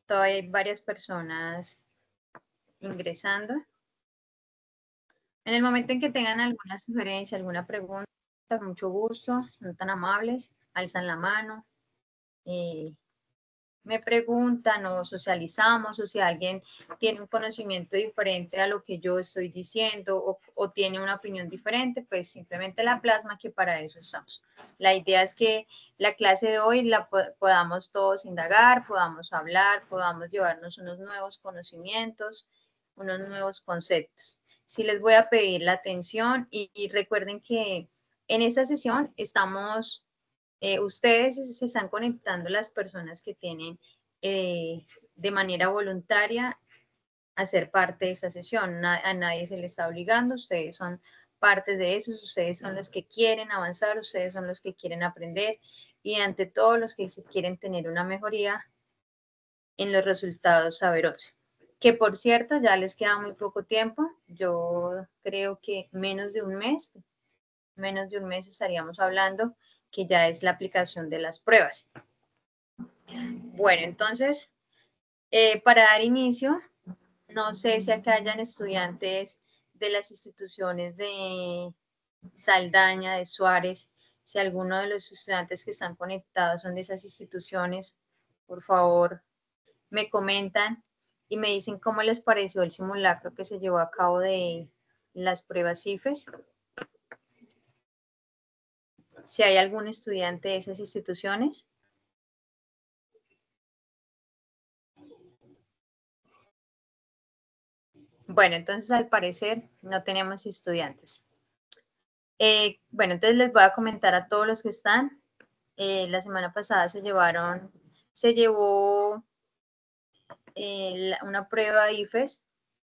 Todavía hay varias personas ingresando. En el momento en que tengan alguna sugerencia, alguna pregunta, con mucho gusto, son tan amables, alzan la mano, me preguntan o socializamos, o si alguien tiene un conocimiento diferente a lo que yo estoy diciendo o tiene una opinión diferente, pues simplemente la plasma, que para eso estamos. La idea es que la clase de hoy la podamos todos indagar, podamos hablar, podamos llevarnos unos nuevos conocimientos, unos nuevos conceptos. Sí les voy a pedir la atención y recuerden que en esta sesión estamos... ustedes se están conectando, las personas que tienen de manera voluntaria a ser parte de esta sesión. A nadie se les está obligando, ustedes son parte de eso, ustedes son los que quieren avanzar, ustedes son los que quieren aprender y ante todo los que quieren tener una mejoría en los resultados saberos. Que por cierto, ya les queda muy poco tiempo, yo creo que menos de un mes estaríamos hablando que ya es la aplicación de las pruebas. Bueno, entonces, para dar inicio, no sé si acá hayan estudiantes de las instituciones de Saldaña, de Suárez, si alguno de los estudiantes que están conectados son de esas instituciones, por favor, me comentan y me dicen cómo les pareció el simulacro que se llevó a cabo de las pruebas IFES. Si hay algún estudiante de esas instituciones. Bueno, entonces al parecer no tenemos estudiantes. Bueno, entonces les voy a comentar a todos los que están. La semana pasada se llevó una prueba IFES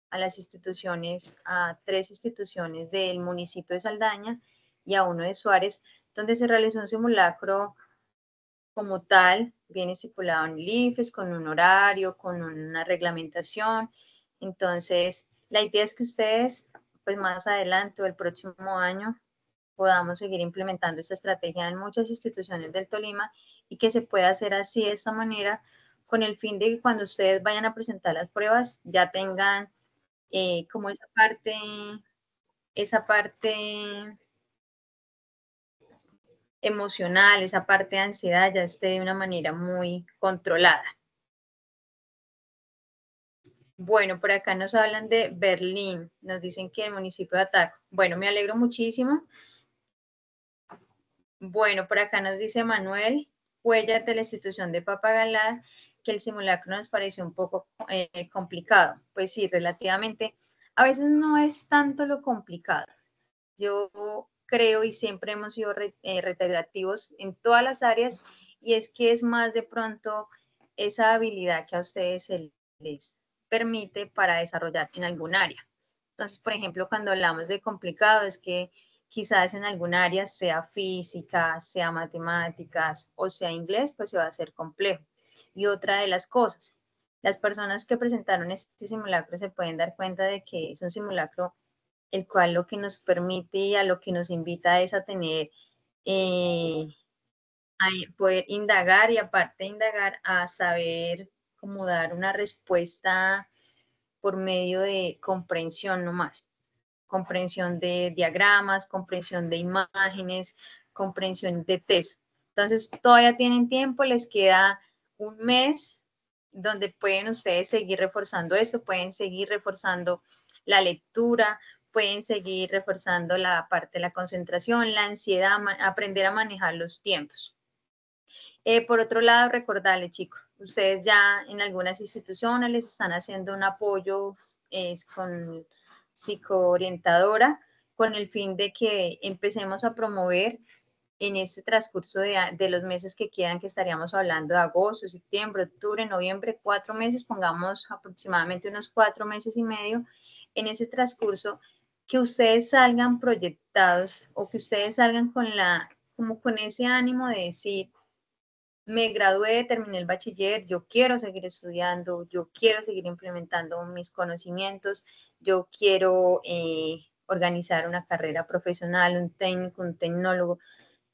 a las instituciones, a 3 instituciones del municipio de Saldaña y a 1 de Suárez, donde se realizó un simulacro como tal, bien estipulado en el IFES, con un horario, con una reglamentación. Entonces, la idea es que ustedes, pues más adelante o el próximo año, podamos seguir implementando esta estrategia en muchas instituciones del Tolima y que se pueda hacer así, de esta manera, con el fin de que cuando ustedes vayan a presentar las pruebas ya tengan como esa parte emocional, esa parte de ansiedad ya esté de una manera muy controlada. Bueno, por acá nos hablan de Berlín, nos dicen que el municipio de Ataco. Bueno, me alegro muchísimo. Bueno, por acá nos dice Manuel Cuellar de la institución de Papagalá que el simulacro nos pareció un poco complicado. Pues sí, relativamente. A veces no es tanto lo complicado. Yo creo y siempre hemos sido reiterativos en todas las áreas y es que es más de pronto esa habilidad que a ustedes se les permite para desarrollar en algún área. Entonces, por ejemplo, cuando hablamos de complicado es que quizás en algún área, sea física, sea matemáticas o sea inglés, pues se va a hacer complejo. Y otra de las cosas, las personas que presentaron este simulacro se pueden dar cuenta de que es un simulacro el cual lo que nos permite y a lo que nos invita es a tener, a poder indagar y aparte de indagar, a saber cómo dar una respuesta por medio de comprensión nomás. Comprensión de diagramas, comprensión de imágenes, comprensión de texto. Entonces, todavía tienen tiempo, les queda un mes donde pueden ustedes seguir reforzando eso, pueden seguir reforzando la lectura, pueden seguir reforzando la parte de la concentración, la ansiedad, aprender a manejar los tiempos. Por otro lado, recordarles, chicos, ustedes ya en algunas instituciones les están haciendo un apoyo con psicoorientadora con el fin de que empecemos a promover en este transcurso de los meses que quedan, que estaríamos hablando de agosto, septiembre, octubre, noviembre, 4 meses, pongamos aproximadamente unos 4 meses y medio, en ese transcurso, que ustedes salgan proyectados o que ustedes salgan como con ese ánimo de decir, me gradué, terminé el bachiller, yo quiero seguir estudiando, yo quiero seguir implementando mis conocimientos, yo quiero organizar una carrera profesional, un técnico, un tecnólogo.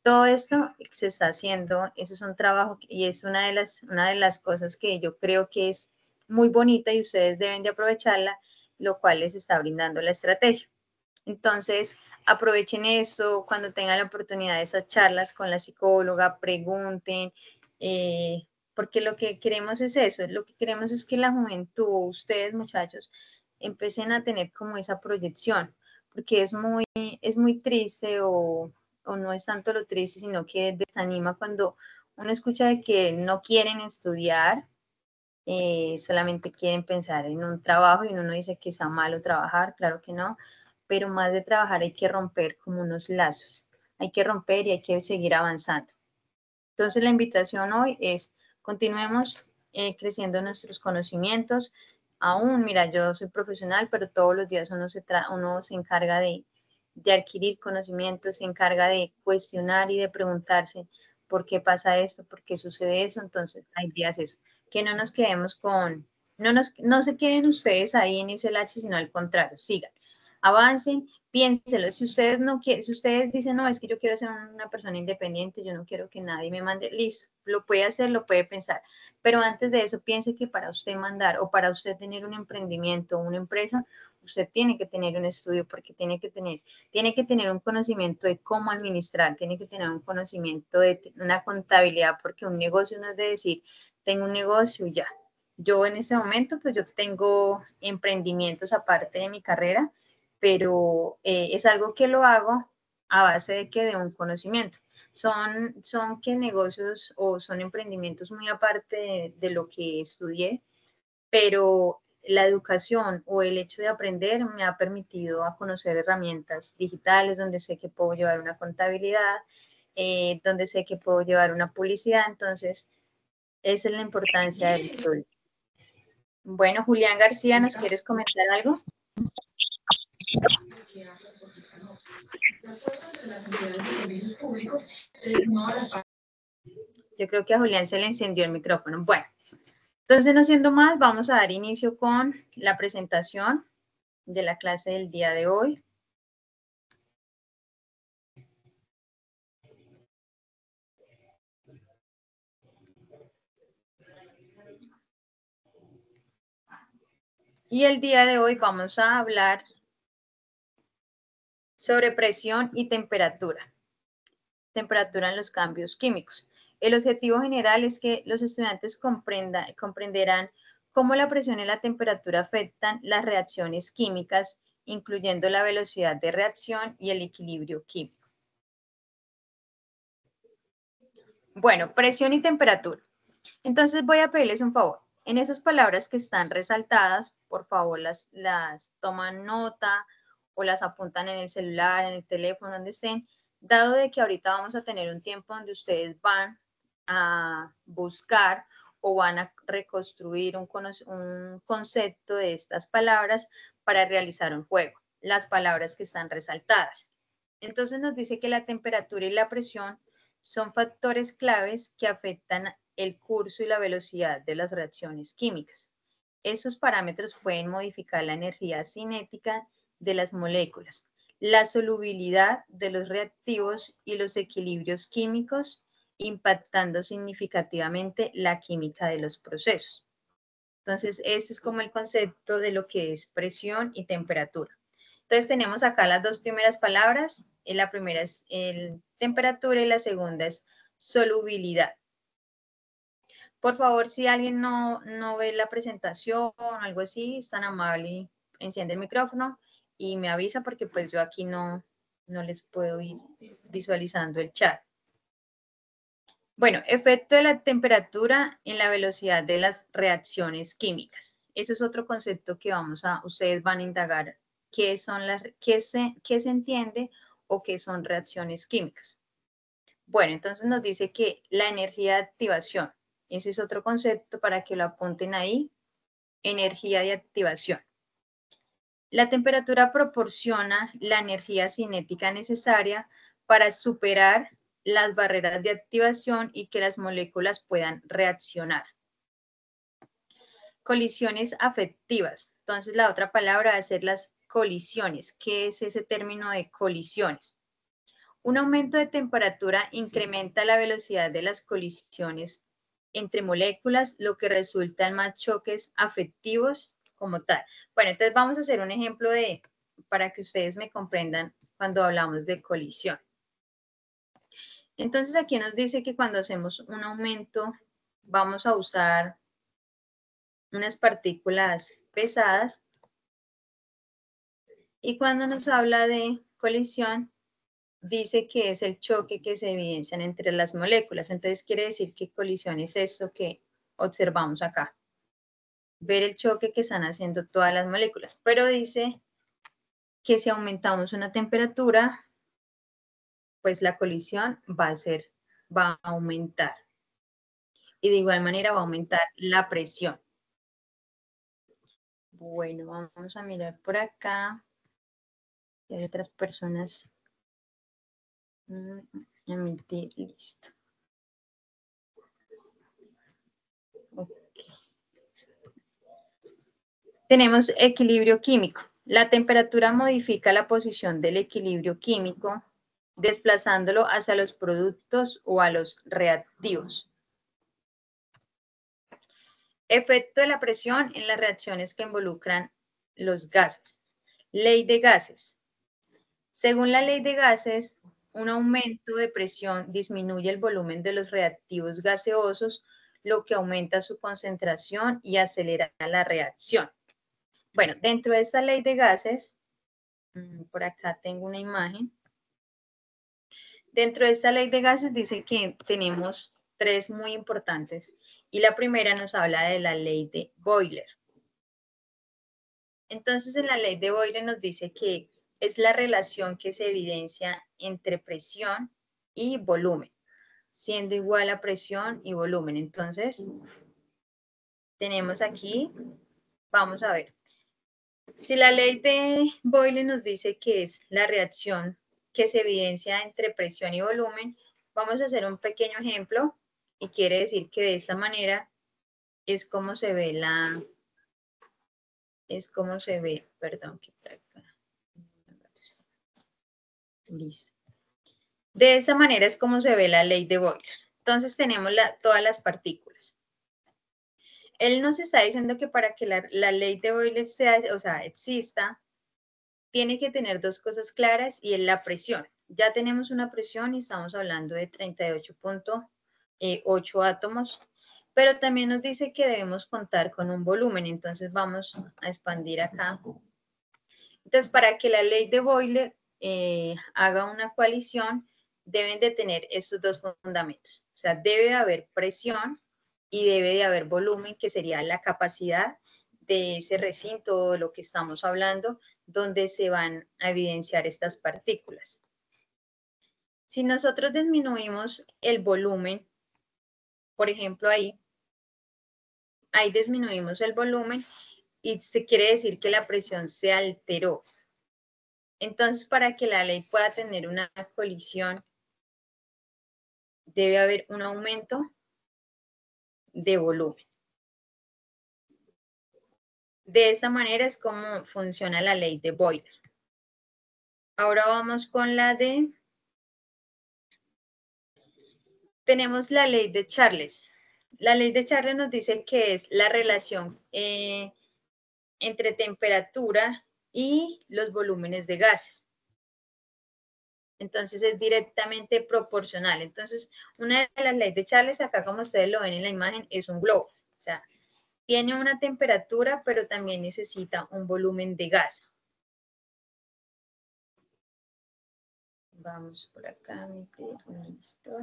Todo esto se está haciendo, eso es un trabajo y es una de las cosas que yo creo que es muy bonita y ustedes deben de aprovecharla, lo cual les está brindando la estrategia. Entonces, aprovechen eso cuando tengan la oportunidad de esas charlas con la psicóloga, pregunten, porque lo que queremos es eso, lo que queremos es que la juventud, ustedes muchachos, empiecen a tener como esa proyección, porque es muy triste o no es tanto lo triste, sino que desanima cuando uno escucha de que no quieren estudiar, solamente quieren pensar en un trabajo y uno no dice que está malo trabajar, claro que no, pero más de trabajar hay que romper como unos lazos, hay que romper y hay que seguir avanzando. Entonces la invitación hoy es continuemos creciendo nuestros conocimientos. Aún, mira, yo soy profesional, pero todos los días uno se encarga de adquirir conocimientos, se encarga de cuestionar y de preguntarse por qué pasa esto, por qué sucede eso. Entonces, hay días eso, que no nos quedemos con, no se queden ustedes ahí en ese lacho, sino al contrario, sigan, avancen, piénselo. Si ustedes no quieren, si ustedes dicen, no, es que yo quiero ser una persona independiente, yo no quiero que nadie me mande, listo, lo puede hacer, lo puede pensar. Pero antes de eso, piense que para usted mandar o para usted tener un emprendimiento o una empresa, usted tiene que tener un estudio porque tiene que tener un conocimiento de cómo administrar, tiene que tener un conocimiento de una contabilidad, porque un negocio no es de decir, tengo un negocio y ya. Yo en ese momento, pues yo tengo emprendimientos aparte de mi carrera, pero es algo que lo hago a base de que de un conocimiento. Son que negocios o son emprendimientos muy aparte de lo que estudié, pero la educación o el hecho de aprender me ha permitido a conocer herramientas digitales donde sé que puedo llevar una contabilidad, donde sé que puedo llevar una publicidad, entonces esa es la importancia del estudio. Bueno, Julián García, ¿nos quieres comentar algo? Yo creo que a Julián se le encendió el micrófono. Bueno, entonces no siendo más, vamos a dar inicio con la presentación de la clase del día de hoy. Y el día de hoy vamos a hablar sobre presión y temperatura en los cambios químicos. El objetivo general es que los estudiantes comprenderán cómo la presión y la temperatura afectan las reacciones químicas, incluyendo la velocidad de reacción y el equilibrio químico. Bueno, presión y temperatura. Entonces voy a pedirles un favor. En esas palabras que están resaltadas, por favor las toman nota o las apuntan en el celular, en el teléfono, donde estén, dado de que ahorita vamos a tener un tiempo donde ustedes van a buscar o van a reconstruir un concepto de estas palabras para realizar un juego, las palabras que están resaltadas. Entonces nos dice que la temperatura y la presión son factores claves que afectan el curso y la velocidad de las reacciones químicas. Esos parámetros pueden modificar la energía cinética de las moléculas, la solubilidad de los reactivos y los equilibrios químicos, impactando significativamente la química de los procesos. Entonces, este es como el concepto de lo que es presión y temperatura. Entonces, tenemos acá las dos primeras palabras. La primera es temperatura y la segunda es solubilidad. Por favor, si alguien no ve la presentación o algo así, es tan amable, enciende el micrófono y me avisa porque pues yo aquí no les puedo ir visualizando el chat. Bueno, efecto de la temperatura en la velocidad de las reacciones químicas. Eso es otro concepto que ustedes van a indagar qué se entiende o qué son reacciones químicas. Bueno, entonces nos dice que la energía de activación, ese es otro concepto para que lo apunten ahí, energía de activación. La temperatura proporciona la energía cinética necesaria para superar las barreras de activación y que las moléculas puedan reaccionar. Colisiones afectivas. Entonces, la otra palabra va a ser las colisiones. ¿Qué es ese término de colisiones? Un aumento de temperatura incrementa la velocidad de las colisiones entre moléculas, lo que resulta en más choques afectivos como tal. Bueno, entonces vamos a hacer un ejemplo para que ustedes me comprendan cuando hablamos de colisión. Entonces aquí nos dice que cuando hacemos un aumento vamos a usar unas partículas pesadas y cuando nos habla de colisión dice que es el choque que se evidencian entre las moléculas. Entonces quiere decir que colisión es esto que observamos acá. Ver el choque que están haciendo todas las moléculas. Pero dice que si aumentamos una temperatura, pues la colisión va a aumentar. Y de igual manera va a aumentar la presión. Bueno, vamos a mirar por acá. Hay otras personas. Emitir, listo. Okay. Tenemos equilibrio químico. La temperatura modifica la posición del equilibrio químico, desplazándolo hacia los productos o a los reactivos. Efecto de la presión en las reacciones que involucran los gases. Ley de gases. Según la ley de gases, un aumento de presión disminuye el volumen de los reactivos gaseosos, lo que aumenta su concentración y acelera la reacción. Bueno, dentro de esta ley de gases, por acá tengo una imagen. Dentro de esta ley de gases dice que tenemos tres muy importantes y la primera nos habla de la ley de Boiler. Entonces, en la ley de Boiler nos dice que es la relación que se evidencia entre presión y volumen, siendo igual a presión y volumen. Entonces, tenemos aquí, vamos a ver, si la ley de Boyle nos dice que es la reacción que se evidencia entre presión y volumen, vamos a hacer un pequeño ejemplo y quiere decir que de esta manera es como se ve perdón, que por acá. Listo. De esa manera es como se ve la ley de Boyle. Entonces tenemos todas las partículas. Él nos está diciendo que para que la ley de Boyle exista, tiene que tener dos cosas claras y es la presión. Ya tenemos una presión y estamos hablando de 38.8 átomos, pero también nos dice que debemos contar con un volumen. Entonces vamos a expandir acá. Entonces, para que la ley de Boyle haga una coalición, deben de tener estos dos fundamentos. O sea, debe haber presión y debe de haber volumen, que sería la capacidad de ese recinto de lo que estamos hablando, donde se van a evidenciar estas partículas. Si nosotros disminuimos el volumen, por ejemplo ahí disminuimos el volumen y se quiere decir que la presión se alteró. Entonces, para que la ley pueda tener una colisión, debe haber un aumento de volumen. De esta manera es como funciona la ley de Boyle. Ahora vamos con la de... Tenemos la ley de Charles. La ley de Charles nos dice que es la relación entre temperatura y los volúmenes de gases. Entonces es directamente proporcional. Entonces, una de las leyes de Charles, acá como ustedes lo ven en la imagen, es un globo. O sea, tiene una temperatura, pero también necesita un volumen de gas. Vamos por acá, listo.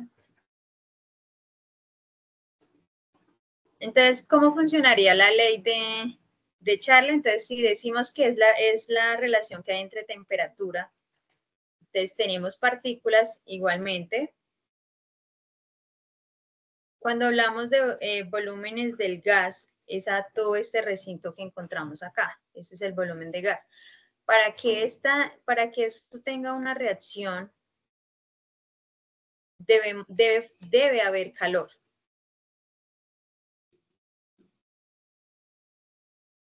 Entonces, ¿cómo funcionaría la ley de Charles? Entonces, si decimos que es la relación que hay entre temperatura, entonces tenemos partículas igualmente. Cuando hablamos de volúmenes del gas, es a todo este recinto que encontramos acá. Ese es el volumen de gas. Para que esto tenga una reacción, debe haber calor.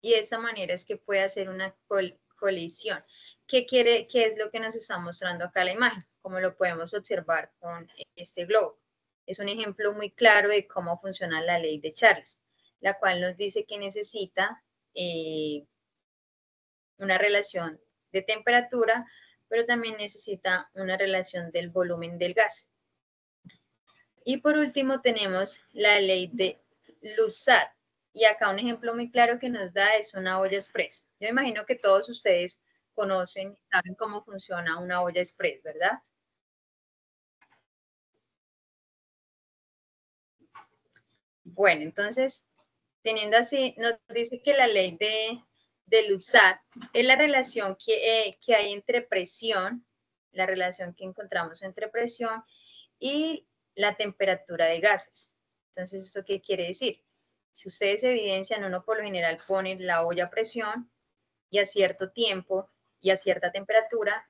Y de esa manera es que puede hacer una colisión. ¿Qué es lo que nos está mostrando acá la imagen? como lo podemos observar con este globo. Es un ejemplo muy claro de cómo funciona la ley de Charles, la cual nos dice que necesita una relación de temperatura, pero también necesita una relación del volumen del gas. Y por último tenemos la ley de Lussat. Y acá un ejemplo muy claro que nos da es una olla express. Yo imagino que todos ustedes conocen, saben cómo funciona una olla express, ¿verdad? Bueno, entonces, teniendo así, nos dice que la ley de Lussat es la relación que hay entre presión, la relación que encontramos entre presión y la temperatura de gases. Entonces, ¿esto qué quiere decir? Si ustedes evidencian, uno por lo general pone la olla a presión y a cierto tiempo y a cierta temperatura,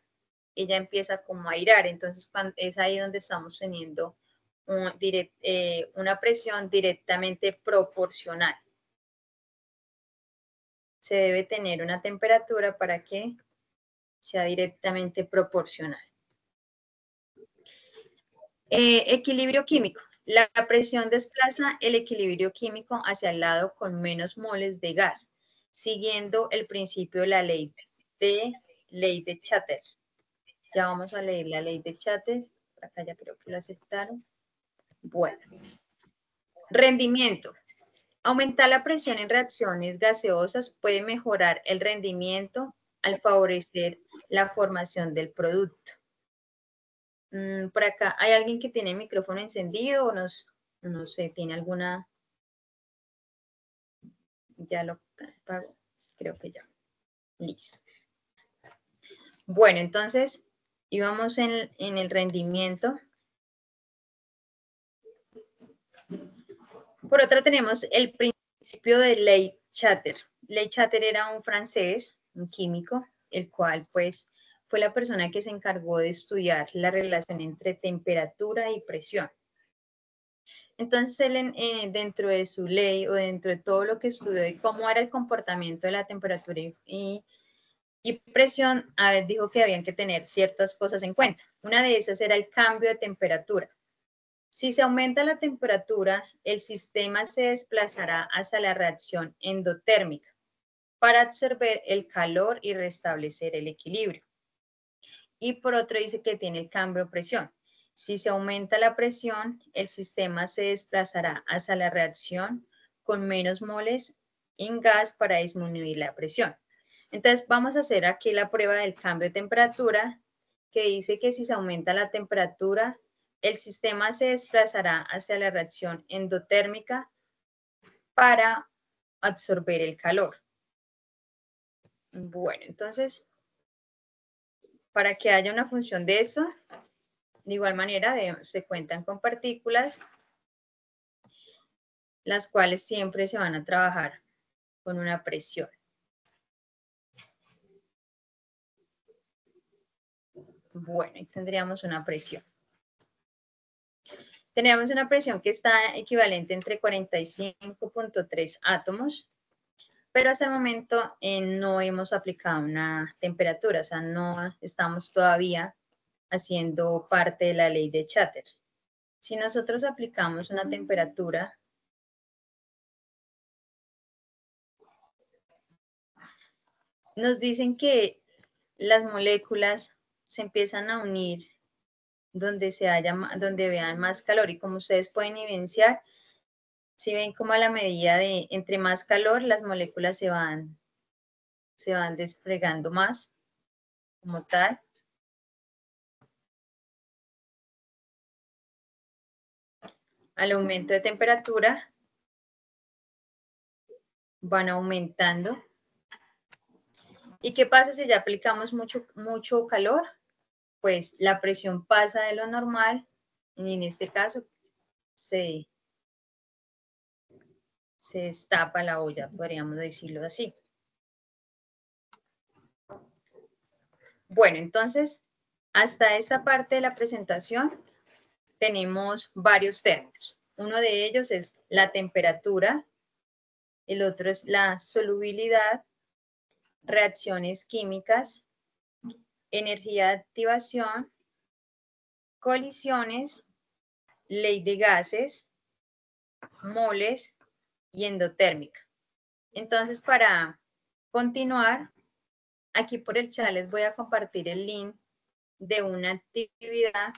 ella empieza como a airar. Entonces, es ahí donde estamos teniendo una presión directamente proporcional. Se debe tener una temperatura para que sea directamente proporcional. Equilibrio químico. La presión desplaza el equilibrio químico hacia el lado con menos moles de gas, siguiendo el principio de la ley de Chater. Ya vamos a leer la ley de Chater. Por acá ya creo que lo aceptaron. Bueno. Rendimiento. Aumentar la presión en reacciones gaseosas puede mejorar el rendimiento al favorecer la formación del producto. Por acá, ¿hay alguien que tiene el micrófono encendido o no sé, tiene alguna? Ya lo apago, creo que ya. Listo. Bueno, entonces, íbamos en el rendimiento. Por otra tenemos el principio de Ley Chater. Ley Chater era un francés, un químico, el cual pues fue la persona que se encargó de estudiar la relación entre temperatura y presión. Entonces él dentro de su ley o dentro de todo lo que estudió de cómo era el comportamiento de la temperatura y presión, dijo que habían que tener ciertas cosas en cuenta. Una de esas era el cambio de temperatura. Si se aumenta la temperatura, el sistema se desplazará hacia la reacción endotérmica para absorber el calor y restablecer el equilibrio. Y por otro dice que tiene el cambio de presión. Si se aumenta la presión, el sistema se desplazará hacia la reacción con menos moles en gas para disminuir la presión. Entonces vamos a hacer aquí la prueba del cambio de temperatura, que dice que si se aumenta la temperatura, el sistema se desplazará hacia la reacción endotérmica para absorber el calor. Bueno, entonces, para que haya una función de eso, de igual manera se cuentan con partículas, las cuales siempre se van a trabajar con una presión. Bueno, y tendríamos una presión. Tenemos una presión que está equivalente entre 45.3 átomos, pero hasta el momento no hemos aplicado una temperatura, o sea, no estamos todavía haciendo parte de la ley de Chater. Si nosotros aplicamos una temperatura, nos dicen que las moléculas se empiezan a unir donde vean más calor, y como ustedes pueden evidenciar, si ven como a la medida de entre más calor, las moléculas se van desplegando más como tal. Al aumento de temperatura van aumentando. ¿Y qué pasa si ya aplicamos mucho calor? Pues la presión pasa de lo normal y en este caso se destapa la olla, podríamos decirlo así. Bueno, entonces, hasta esta parte de la presentación tenemos varios términos. Uno de ellos es la temperatura, el otro es la solubilidad, reacciones químicas, energía de activación colisiones, ley de gases, moles y endotérmica. Entonces, para continuar, aquí por el chat les voy a compartir el link de una actividad,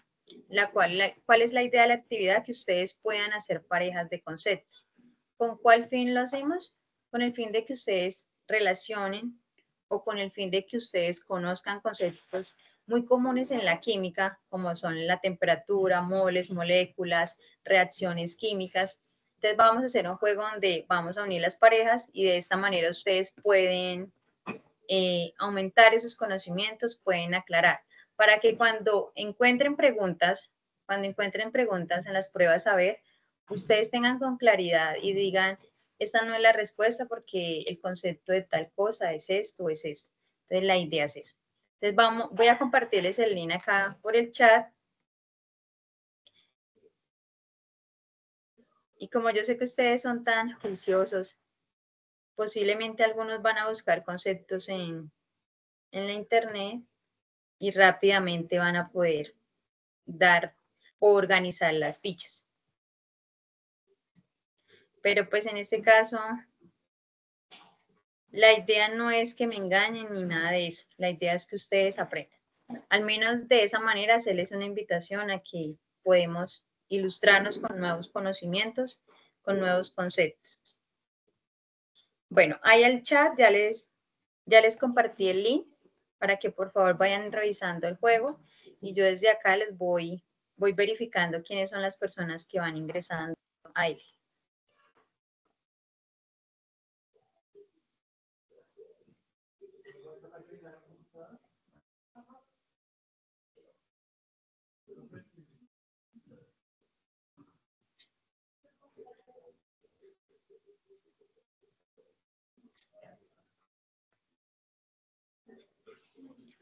¿cuál es la idea de la actividad? Que ustedes puedan hacer parejas de conceptos. ¿Con cuál fin lo hacemos? Con el fin de que ustedes relacionen o con el fin de que ustedes conozcan conceptos muy comunes en la química, como son la temperatura, moles, moléculas, reacciones químicas. Entonces vamos a hacer un juego donde vamos a unir las parejas y de esta manera ustedes pueden aumentar esos conocimientos, pueden aclarar, para que cuando encuentren preguntas en las pruebas a ver, ustedes tengan con claridad y digan, esta no es la respuesta porque el concepto de tal cosa es esto o es esto. Entonces la idea es eso. Entonces voy a compartirles el link acá por el chat. Y como yo sé que ustedes son tan juiciosos, posiblemente algunos van a buscar conceptos en la internet y rápidamente van a poder dar o organizar las fichas. Pero pues en este caso, la idea no es que me engañen ni nada de eso. La idea es que ustedes aprendan. Al menos de esa manera hacerles una invitación a que podemos ilustrarnos con nuevos conocimientos, con nuevos conceptos. Bueno, ahí al chat ya les compartí el link para que por favor vayan revisando el juego y yo desde acá les voy verificando quiénes son las personas que van ingresando a él.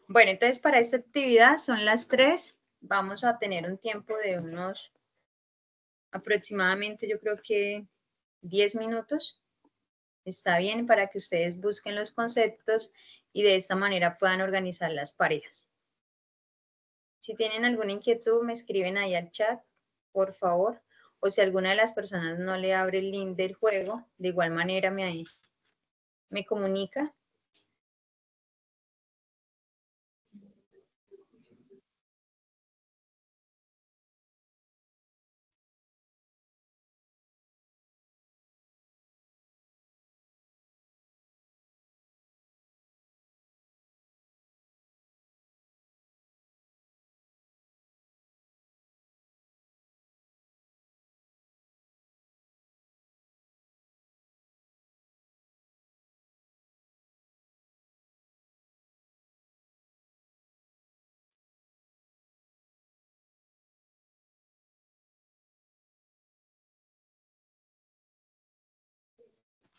Bueno, entonces para esta actividad son las 3. Vamos a tener un tiempo de unos aproximadamente, yo creo que 10 minutos. Está bien para que ustedes busquen los conceptos y de esta manera puedan organizar las parejas. Si tienen alguna inquietud, me escriben ahí al chat, por favor. O si alguna de las personas no le abre el link del juego, de igual manera me comunica.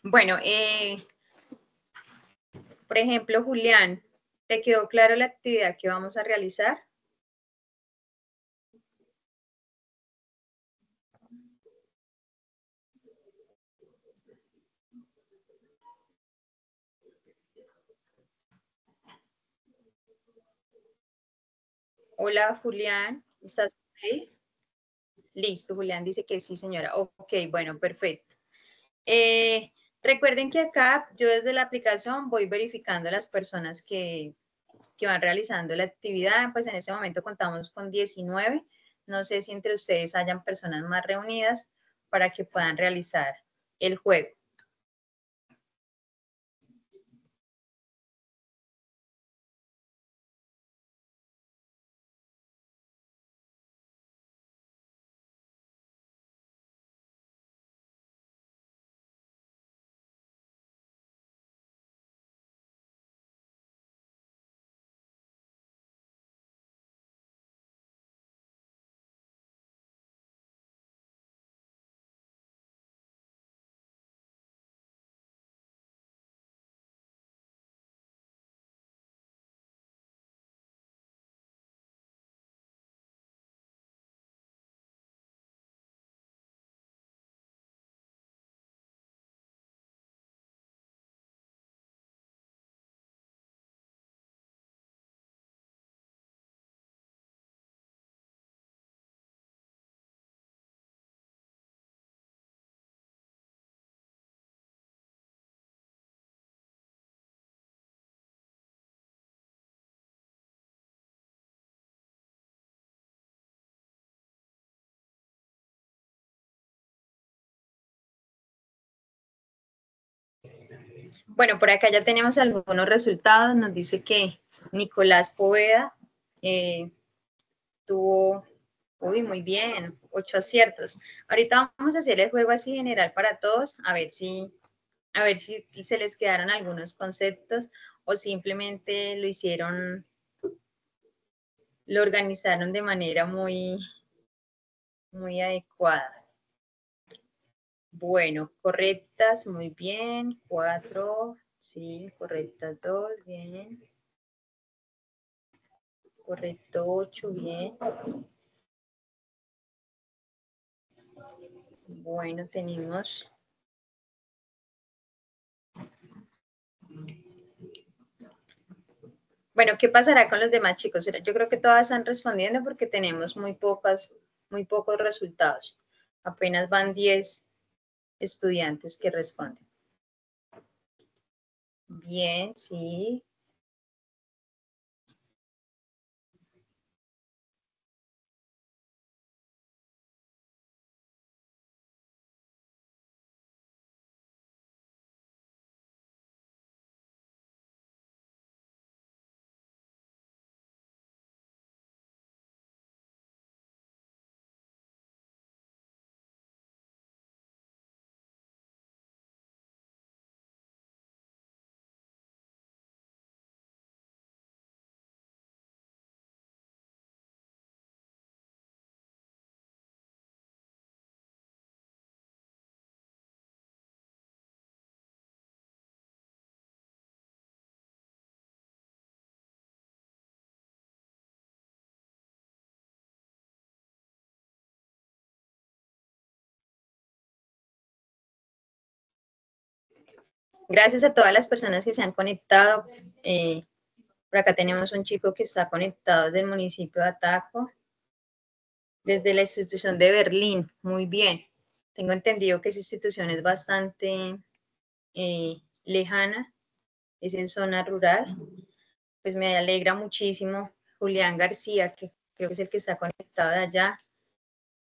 Bueno, por ejemplo, Julián, ¿te quedó claro la actividad que vamos a realizar? Hola, Julián, ¿estás ahí? Listo, Julián dice que sí, señora. Ok, bueno, perfecto. Recuerden que acá yo desde la aplicación voy verificando las personas que van realizando la actividad. Pues en este momento contamos con 19. No sé si entre ustedes hayan personas más reunidas para que puedan realizar el juego. Bueno, por acá ya tenemos algunos resultados. Nos dice que Nicolás Poveda tuvo, uy, muy bien, 8 aciertos. Ahorita vamos a hacer el juego así general para todos, a ver si se les quedaron algunos conceptos o simplemente lo hicieron, lo organizaron de manera muy adecuada. Bueno, correctas, muy bien. 4, sí, correctas 2, bien. Correcto 8, bien. Bueno, tenemos... Bueno, ¿qué pasará con los demás chicos? Yo creo que todas están respondiendo porque tenemos muy pocos resultados. Apenas van 10 estudiantes que responden. Bien, sí. Gracias a todas las personas que se han conectado. Por acá tenemos un chico que está conectado desde el municipio de Ataco, desde la institución de Berlín. Muy bien. Tengo entendido que esa institución es bastante lejana, es en zona rural. Pues me alegra muchísimo. Julián García, que creo que es el que está conectado de allá.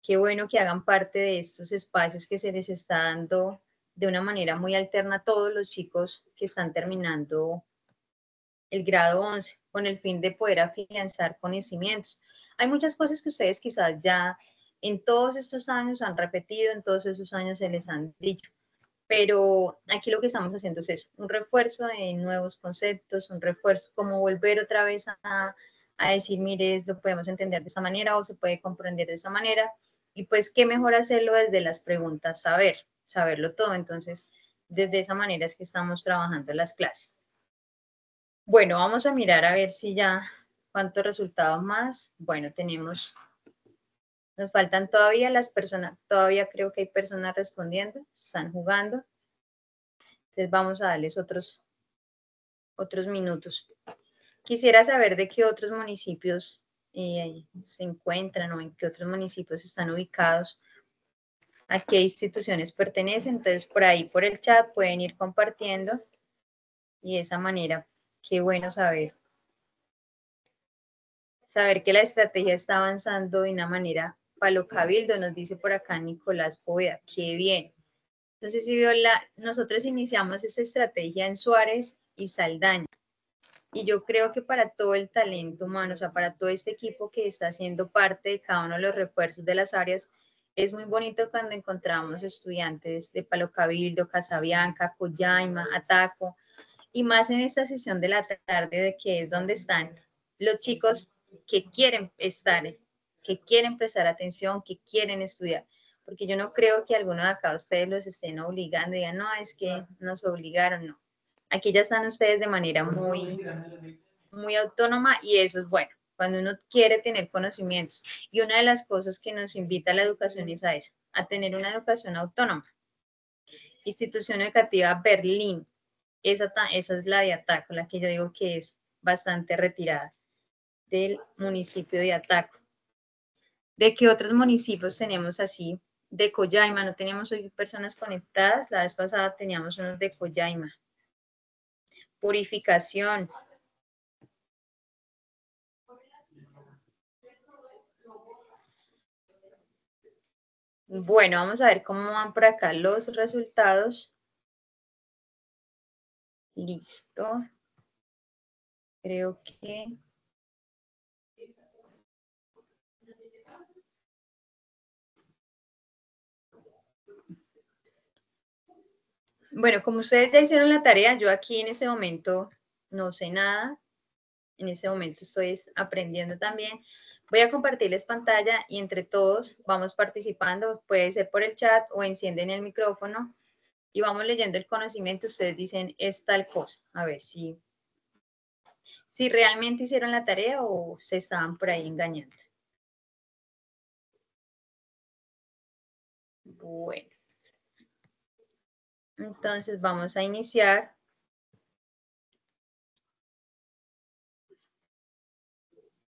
Qué bueno que hagan parte de estos espacios que se les está dando de una manera muy alterna a todos los chicos que están terminando el grado 11 con el fin de poder afianzar conocimientos. Hay muchas cosas que ustedes quizás ya en todos estos años han repetido, en todos estos años se les han dicho, pero aquí lo que estamos haciendo es eso, un refuerzo de nuevos conceptos, un refuerzo, como volver otra vez a decir, mire, lo podemos entender de esa manera o se puede comprender de esa manera, y pues qué mejor hacerlo desde las preguntas, saberlo todo. Entonces, desde esa manera es que estamos trabajando las clases. Bueno, vamos a mirar a ver si ya, cuántos resultados más. Bueno, nos faltan todavía las personas, todavía creo que hay personas respondiendo, están jugando. Entonces vamos a darles otros minutos. Quisiera saber de qué otros municipios se encuentran o en qué otros municipios están ubicados, a qué instituciones pertenecen. Entonces por ahí, por el chat, pueden ir compartiendo y de esa manera, qué bueno saber que la estrategia está avanzando de una manera palo cabildo, nos dice por acá Nicolás Poveda, qué bien. Entonces, si vio nosotros iniciamos esa estrategia en Suárez y Saldaña. Y yo creo que para todo el talento humano, o sea, para todo este equipo que está haciendo parte de cada uno de los refuerzos de las áreas, es muy bonito cuando encontramos estudiantes de Palo Cabildo, Casabianca, Collaima, Ataco, y más en esta sesión de la tarde, de que es donde están los chicos que quieren estar, que quieren prestar atención, que quieren estudiar. Porque yo no creo que alguno de acá ustedes los estén obligando y digan, no, es que nos obligaron, no. Aquí ya están ustedes de manera muy autónoma y eso es bueno, cuando uno quiere tener conocimientos. Y una de las cosas que nos invita a la educación es a eso, a tener una educación autónoma. Institución Educativa Berlín, esa es la de Ataco, la que yo digo que es bastante retirada del municipio de Ataco. ¿De qué otros municipios tenemos así? De Collaima, no teníamos hoy personas conectadas, la vez pasada teníamos unos de Collaima. Purificación. Bueno, vamos a ver cómo van por acá los resultados. Listo. Creo que... Bueno, como ustedes ya hicieron la tarea, yo aquí en ese momento no sé nada. En ese momento estoy aprendiendo también. Voy a compartirles pantalla y entre todos vamos participando. Puede ser por el chat o encienden el micrófono y vamos leyendo el conocimiento. Ustedes dicen, es tal cosa. A ver si realmente hicieron la tarea o se estaban por ahí engañando. Bueno. Entonces vamos a iniciar.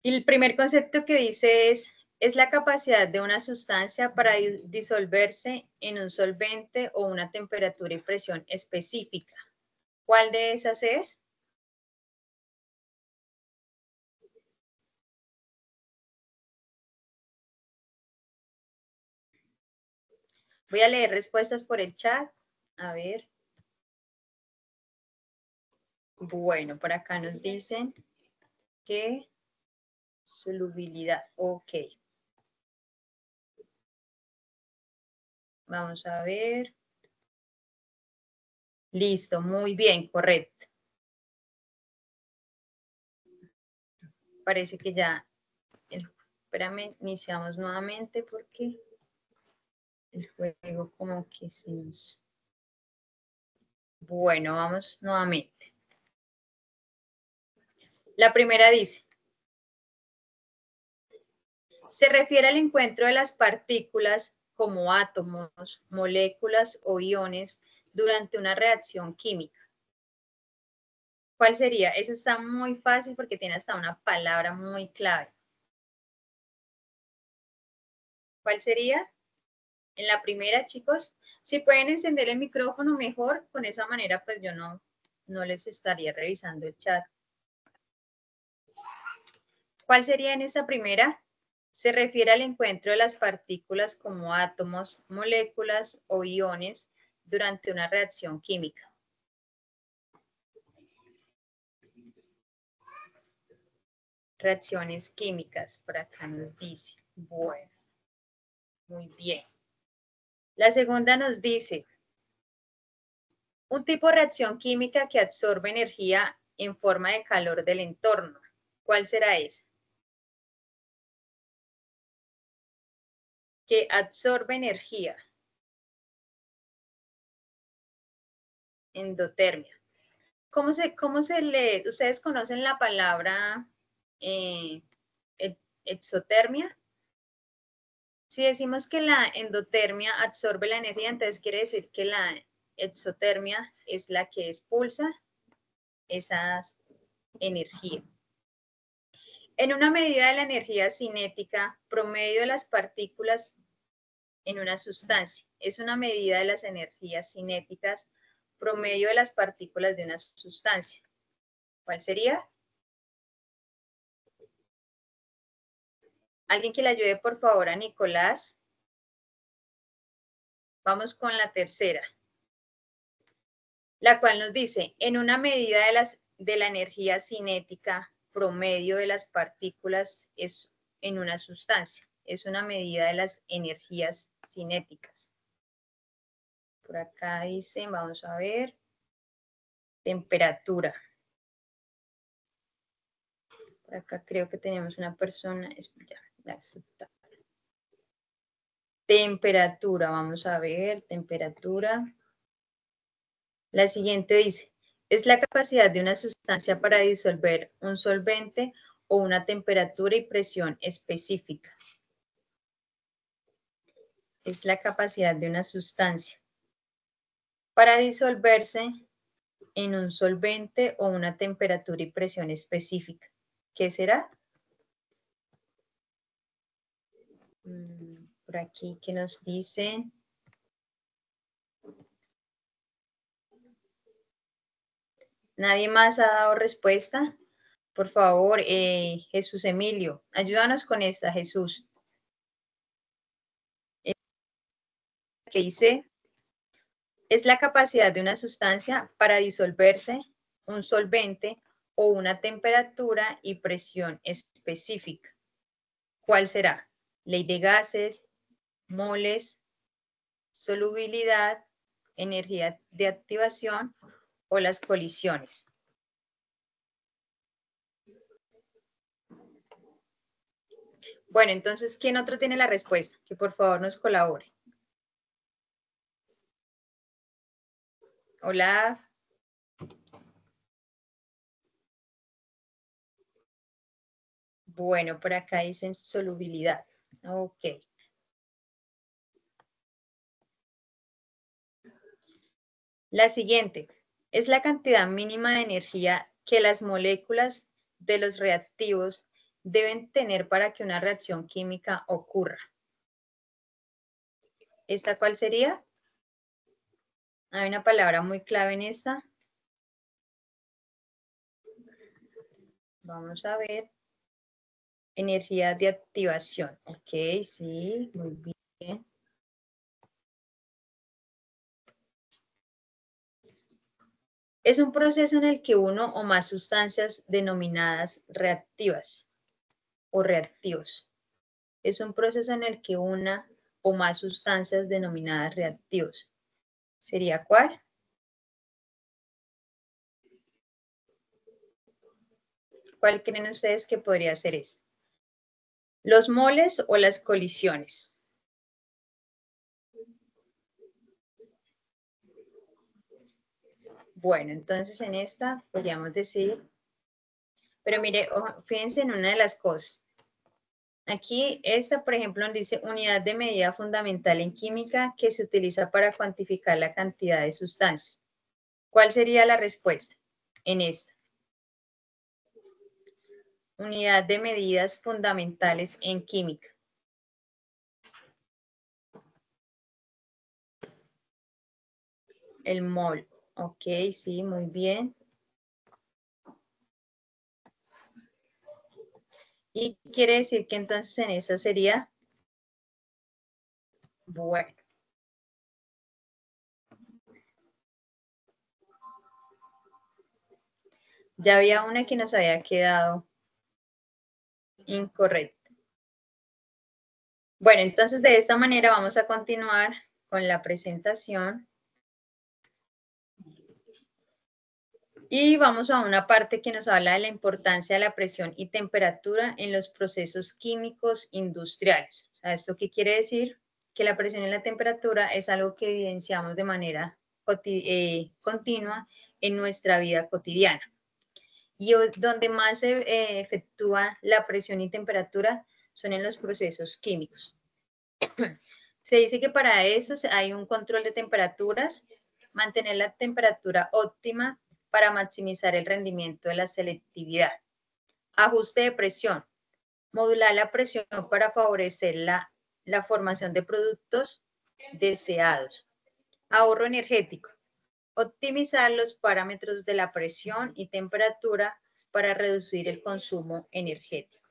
Y el primer concepto que dice es la capacidad de una sustancia para disolverse en un solvente o una temperatura y presión específica. ¿Cuál de esas es? Voy a leer respuestas por el chat. A ver. Bueno, por acá nos dicen que solubilidad. Ok. Vamos a ver. Listo, muy bien, correcto. Parece que ya, espérame, iniciamos nuevamente porque el juego como que se nos... Bueno, vamos nuevamente. La primera dice, se refiere al encuentro de las partículas como átomos, moléculas o iones durante una reacción química. ¿Cuál sería? Esa está muy fácil porque tiene hasta una palabra muy clave. ¿Cuál sería? En la primera, chicos, si pueden encender el micrófono mejor, con esa manera pues yo no les estaría revisando el chat. ¿Cuál sería en esa primera? Se refiere al encuentro de las partículas como átomos, moléculas o iones durante una reacción química. Reacciones químicas, por acá nos dice. Bueno, muy bien. La segunda nos dice, un tipo de reacción química que absorbe energía en forma de calor del entorno. ¿Cuál será esa? Que absorbe energía. Endotermia. ¿Cómo se lee? ¿Ustedes conocen la palabra exotermia? Si decimos que la endotermia absorbe la energía, entonces quiere decir que la exotermia es la que expulsa esa energía. En una medida de la energía cinética promedio de las partículas en una sustancia. Es una medida de las energías cinéticas promedio de las partículas de una sustancia. ¿Cuál sería? Alguien que le ayude, por favor, a Nicolás. Vamos con la tercera, la cual nos dice, en una medida de la energía cinética promedio de las partículas es en una sustancia. Es una medida de las energías cinéticas. Por acá dice, vamos a ver, temperatura. Por acá creo que tenemos una persona, ya está. Temperatura, vamos a ver, temperatura. La siguiente dice, es la capacidad de una sustancia para disolver un solvente o una temperatura y presión específica. Es la capacidad de una sustancia para disolverse en un solvente o una temperatura y presión específica. ¿Qué será? Por aquí, ¿qué nos dicen? ¿Nadie más ha dado respuesta? Por favor, Jesús Emilio, ayúdanos con esta, Jesús. Que dice, es la capacidad de una sustancia para disolverse un solvente o una temperatura y presión específica. ¿Cuál será? Ley de gases, moles, solubilidad, energía de activación o las colisiones. Bueno, entonces, ¿quién otro tiene la respuesta? Que por favor nos colabore. Hola. Bueno, por acá dicen solubilidad. Ok. La siguiente es la cantidad mínima de energía que las moléculas de los reactivos deben tener para que una reacción química ocurra. ¿Esta cuál sería? Hay una palabra muy clave en esta. Vamos a ver. Energía de activación. Ok, sí, muy bien. Es un proceso en el que uno o más sustancias denominadas reactivas o reactivos. Es un proceso en el que una o más sustancias denominadas reactivos. ¿Sería cuál? ¿Cuál creen ustedes que podría ser este? ¿Los moles o las colisiones? Bueno, entonces en esta podríamos decir, pero mire, fíjense en una de las cosas. Aquí esta, por ejemplo, dice unidad de medida fundamental en química que se utiliza para cuantificar la cantidad de sustancias. ¿Cuál sería la respuesta en esta? Unidad de medidas fundamentales en química. El mol. Ok, sí, muy bien. Y quiere decir que entonces en esta sería, bueno. Ya había una que nos había quedado incorrecta. Bueno, entonces de esta manera vamos a continuar con la presentación. Y vamos a una parte que nos habla de la importancia de la presión y temperatura en los procesos químicos industriales. O sea, ¿esto qué quiere decir? Que la presión y la temperatura es algo que evidenciamos de manera continua en nuestra vida cotidiana. Y donde más se efectúa la presión y temperatura son en los procesos químicos. Se dice que para eso hay un control de temperaturas, mantener la temperatura óptima para maximizar el rendimiento de la selectividad. Ajuste de presión, modular la presión para favorecer la formación de productos deseados. Ahorro energético, optimizar los parámetros de la presión y temperatura para reducir el consumo energético.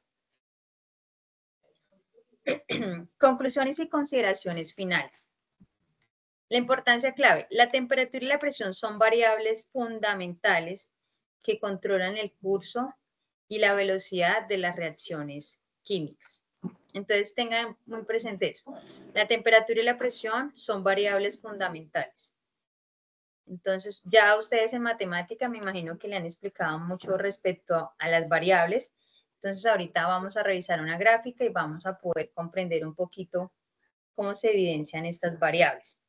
Conclusiones y consideraciones finales. La importancia clave. La temperatura y la presión son variables fundamentales que controlan el curso y la velocidad de las reacciones químicas. Entonces tengan muy presente eso. La temperatura y la presión son variables fundamentales. Entonces ya ustedes en matemática me imagino que le han explicado mucho respecto a las variables. Entonces ahorita vamos a revisar una gráfica y vamos a poder comprender un poquito cómo se evidencian estas variables.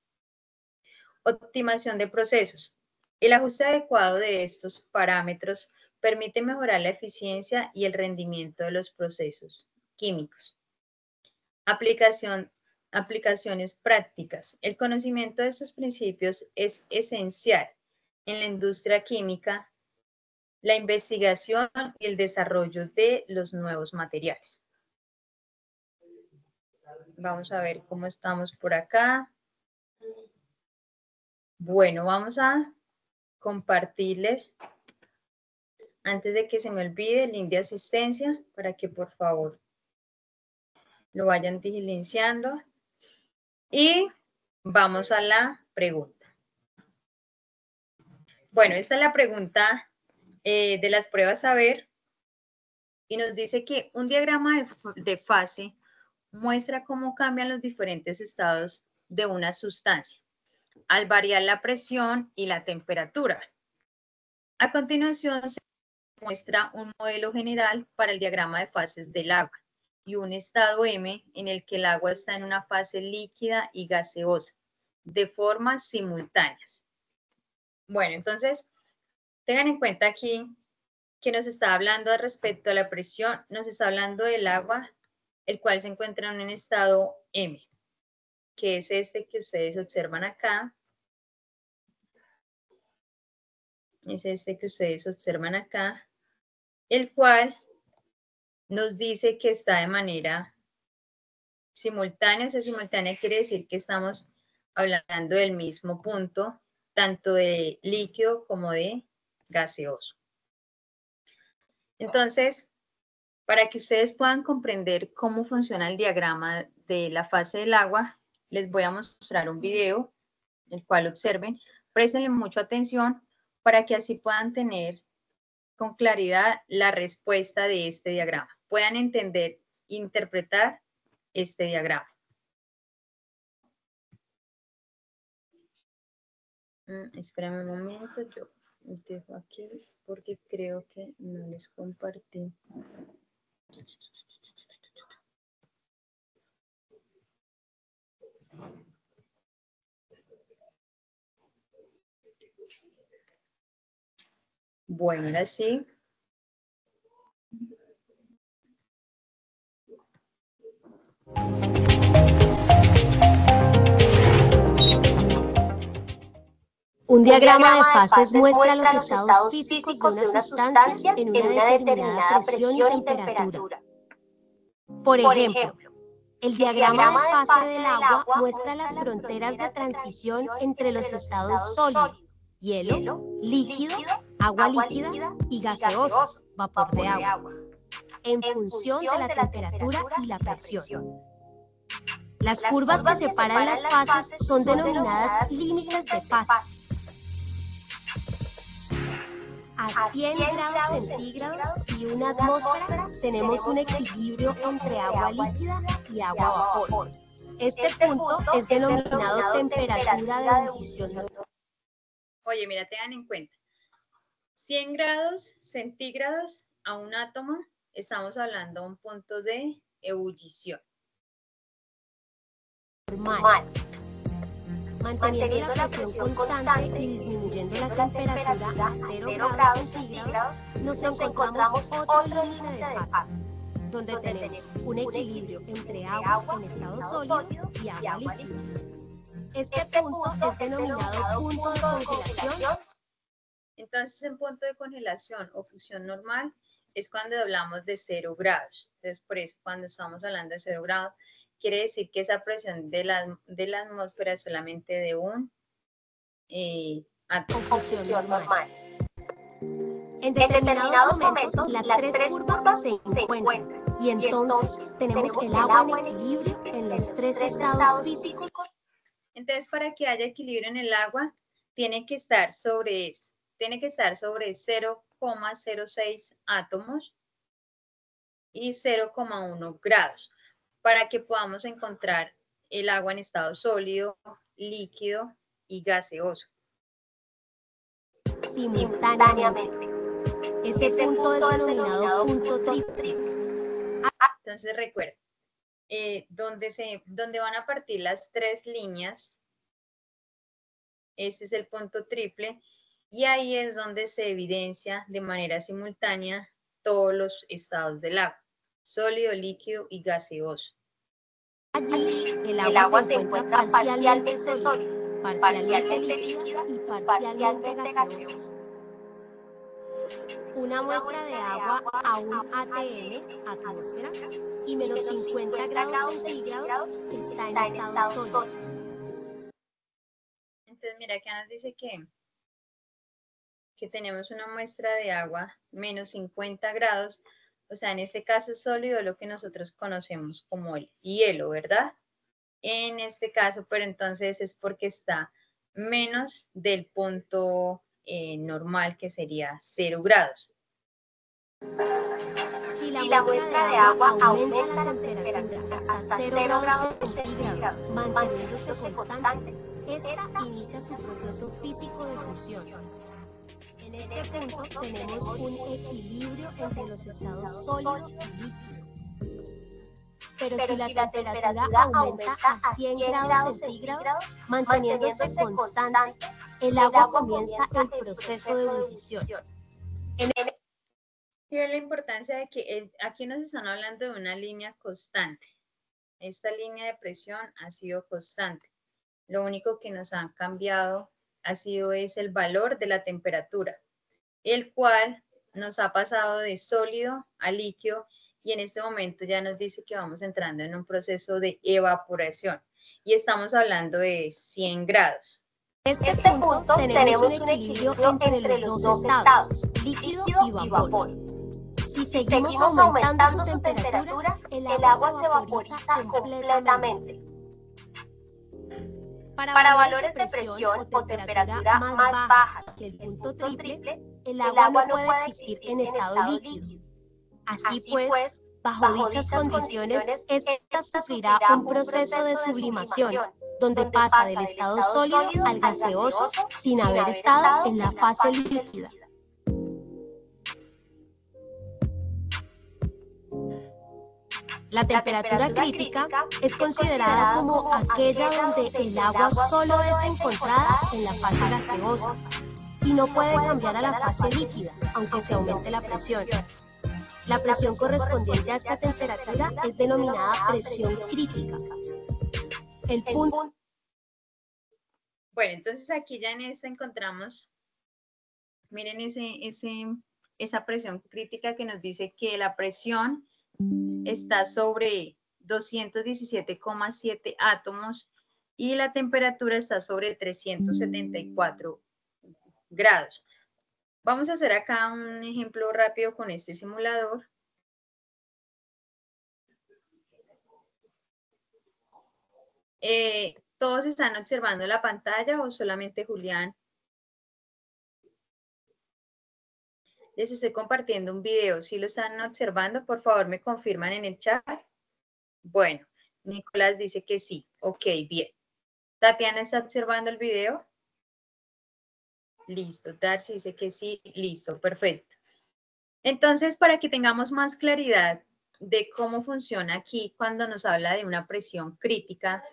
Optimización de procesos. El ajuste adecuado de estos parámetros permite mejorar la eficiencia y el rendimiento de los procesos químicos. Aplicaciones prácticas. El conocimiento de estos principios es esencial en la industria química, la investigación y el desarrollo de los nuevos materiales. Vamos a ver cómo estamos por acá. Bueno, vamos a compartirles, antes de que se me olvide, el link de asistencia para que por favor lo vayan diligenciando. Y vamos a la pregunta. Bueno, esta es la pregunta de las pruebas saber y nos dice que un diagrama de fase muestra cómo cambian los diferentes estados de una sustancia al variar la presión y la temperatura. A continuación se muestra un modelo general para el diagrama de fases del agua y un estado M en el que el agua está en una fase líquida y gaseosa de formas simultáneas. Bueno, entonces tengan en cuenta aquí que nos está hablando al respecto a la presión, nos está hablando del agua, el cual se encuentra en un estado M, que es este que ustedes observan acá. Es este que ustedes observan acá, el cual nos dice que está de manera simultánea. O sea, simultánea quiere decir que estamos hablando del mismo punto, tanto de líquido como de gaseoso. Entonces, para que ustedes puedan comprender cómo funciona el diagrama de la fase del agua, les voy a mostrar un video, el cual observen. Préstenle mucha atención para que así puedan tener con claridad la respuesta de este diagrama. Puedan entender, interpretar este diagrama. Espérame un momento, yo dejo aquí porque creo que no les compartí. Bueno, ahora sí. Un diagrama de fases muestra los estados físicos de una sustancia en una determinada presión y temperatura. Por ejemplo, el diagrama de fase del agua muestra las fronteras de transición entre los estados sólido, hielo, líquido, agua líquida y gaseoso, vapor de agua, en función de la temperatura y la presión. Las curvas que separan las fases son denominadas límites de fase. A 100 grados centígrados y una atmósfera tenemos un equilibrio entre agua líquida y agua vapor. Este punto es denominado temperatura de ebullición. Oye, mira, tengan en cuenta. 100 grados centígrados a un átomo, estamos hablando de un punto de ebullición. Normal. Manteniendo la presión constante y disminuyendo la temperatura a 0 grados centígrados, nos encontramos otro límite de fase, donde tenemos un equilibrio entre agua en estado sólido y agua líquida. Este punto es denominado punto de congelación. Entonces, en punto de congelación o fusión normal es cuando hablamos de 0 grados. Entonces, por eso, cuando estamos hablando de 0 grados, quiere decir que esa presión de la atmósfera es solamente de un átomo. Fusión normal. En determinados momentos, las tres curvas se encuentran y entonces tenemos el agua en equilibrio en los tres estados físicos. Entonces, para que haya equilibrio en el agua, tiene que estar sobre eso. Tiene que estar sobre 0,06 átomos y 0,1 grados para que podamos encontrar el agua en estado sólido, líquido y gaseoso. Simultáneamente. Ese punto es denominado punto triple. Entonces recuerden, donde van a partir las tres líneas, este es el punto triple, y ahí es donde se evidencia de manera simultánea todos los estados del agua, sólido, líquido y gaseoso. Allí el agua se encuentra parcialmente sólida, parcialmente líquida y parcialmente gaseosa. Una muestra de agua a un atm, atmósfera, y menos 50 grados centígrados está en estado sólido. Entonces, mira, acá nos dice que tenemos una muestra de agua menos 50 grados, o sea, en este caso es sólido, lo que nosotros conocemos como el hielo, ¿verdad? En este caso, pero entonces es porque está menos del punto normal, que sería 0 grados. Si la muestra de agua aumenta la temperatura hasta 0 grados centígrados, manteniéndose constante, esta inicia su proceso físico de fusión. En este punto tenemos un equilibrio entre los estados sólido y líquido. Pero si la temperatura aumenta a 100 grados centígrados, manteniéndose constante, el agua comienza el proceso de ebullición. Y la importancia de que aquí nos están hablando de una línea constante. Esta línea de presión ha sido constante. Lo único que nos han cambiado es el valor de la temperatura, el cual nos ha pasado de sólido a líquido, y en este momento ya nos dice que vamos entrando en un proceso de evaporación y estamos hablando de 100 grados. En este punto tenemos un equilibrio entre los dos estados, líquido y vapor. Si seguimos aumentando su temperatura, el agua se vaporiza completamente. Para valores de presión o temperatura más bajas que el punto triple, el agua no puede existir en estado líquido. Así pues, bajo dichas condiciones, esta sufrirá un proceso de sublimación, donde pasa del estado sólido al gaseoso sin haber estado en la fase líquida. La temperatura crítica es considerada como aquella donde el agua solo es encontrada en la fase gaseosa y no puede cambiar a la fase líquida, aunque se aumente la presión. La presión correspondiente a esta temperatura es denominada presión crítica. Bueno, entonces aquí ya en esta encontramos, miren esa presión crítica que nos dice que la presión está sobre 217,7 átomos y la temperatura está sobre 374 grados. Vamos a hacer acá un ejemplo rápido con este simulador. ¿Todos están observando la pantalla o solamente Julián? Les estoy compartiendo un video. Si lo están observando, por favor me confirman en el chat. Bueno, Nicolás dice que sí. Ok, bien. ¿Tatiana está observando el video? Listo. Darcy dice que sí. Listo, perfecto. Entonces, para que tengamos más claridad de cómo funciona aquí cuando nos habla de una presión crítica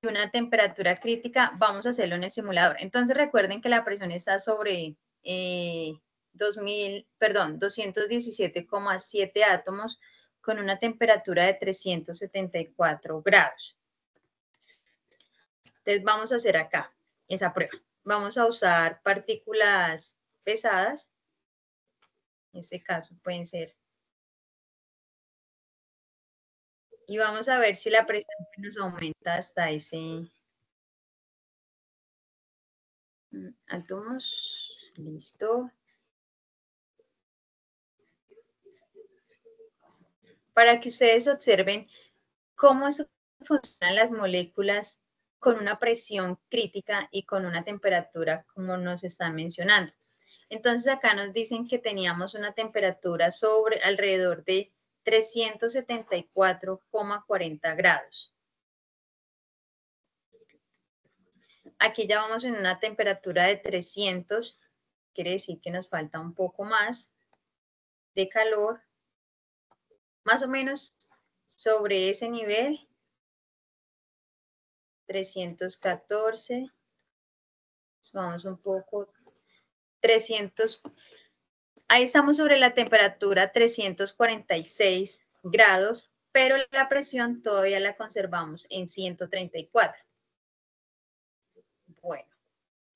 y una temperatura crítica, vamos a hacerlo en el simulador. Entonces, recuerden que la presión está sobre 217,7 átomos con una temperatura de 374 grados. Entonces vamos a hacer acá esa prueba. Vamos a usar partículas pesadas. En este caso pueden ser. Y vamos a ver si la presión nos aumenta hasta ese átomos. Listo. Para que ustedes observen cómo funcionan las moléculas con una presión crítica y con una temperatura como nos están mencionando. Entonces acá nos dicen que teníamos una temperatura sobre alrededor de 374,40 grados. Aquí ya vamos en una temperatura de 300, quiere decir que nos falta un poco más de calor. Más o menos sobre ese nivel, 314, vamos un poco, 300, ahí estamos sobre la temperatura 346 grados, pero la presión todavía la conservamos en 134. Bueno,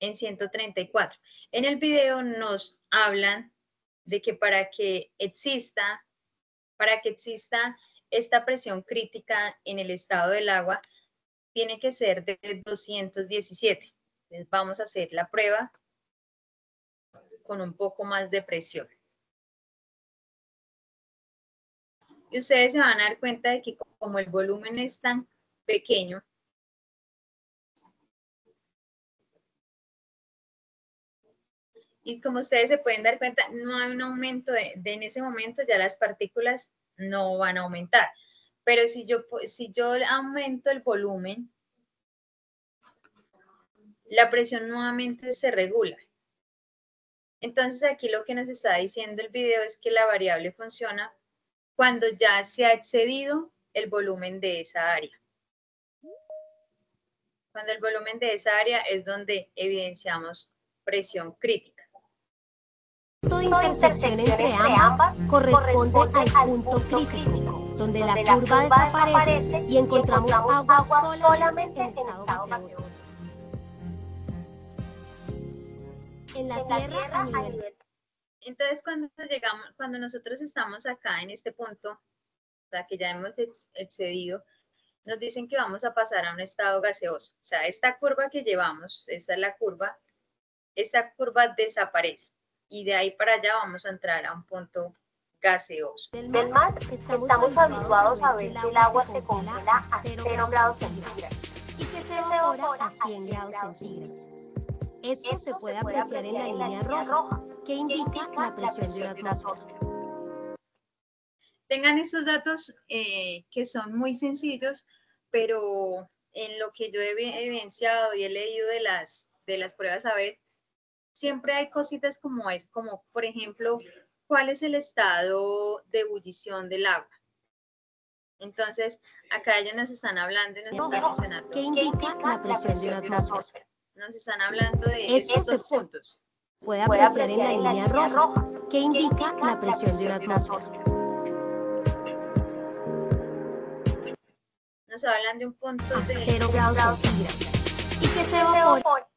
en 134. En el video nos hablan de que para que exista esta presión crítica en el estado del agua, tiene que ser de 217. Entonces vamos a hacer la prueba con un poco más de presión. Y ustedes se van a dar cuenta de que como el volumen es tan pequeño, Y como ustedes se pueden dar cuenta, no hay un aumento en ese momento, ya las partículas no van a aumentar. Pero si yo aumento el volumen, la presión nuevamente se regula. Entonces aquí lo que nos está diciendo el video es que la variable funciona cuando ya se ha excedido el volumen de esa área. Cuando el volumen de esa área es donde evidenciamos presión crítica. El punto de intersección entre ambas corresponde al punto crítico, donde la curva desaparece y encontramos agua solamente en estado gaseoso. En la Tierra, a nivel. Entonces, cuando nosotros estamos acá en este punto, o sea, que ya hemos excedido, nos dicen que vamos a pasar a un estado gaseoso. O sea, esta curva que llevamos, esta es la curva, esta curva desaparece. Y de ahí para allá vamos a entrar a un punto gaseoso. Del mar estamos habituados a ver que el agua se congela a 0 grados centígrados y que se evapora a 100 grados centígrados. Esto se puede apreciar en la línea roja, que indica la presión de una atmósfera. Tengan estos datos que son muy sencillos, pero en lo que yo he evidenciado y he leído de las pruebas a ver, siempre hay cositas como por ejemplo, ¿cuál es el estado de ebullición del agua? Entonces, acá ellos nos están hablando y nos están mencionando. ¿Qué indica la presión de una atmósfera? Nos están hablando de estos puntos. Puede apreciar en la línea roja, que indica la presión de una atmósfera. Nos hablan de un punto de 0 grados centígrados y que se evapora.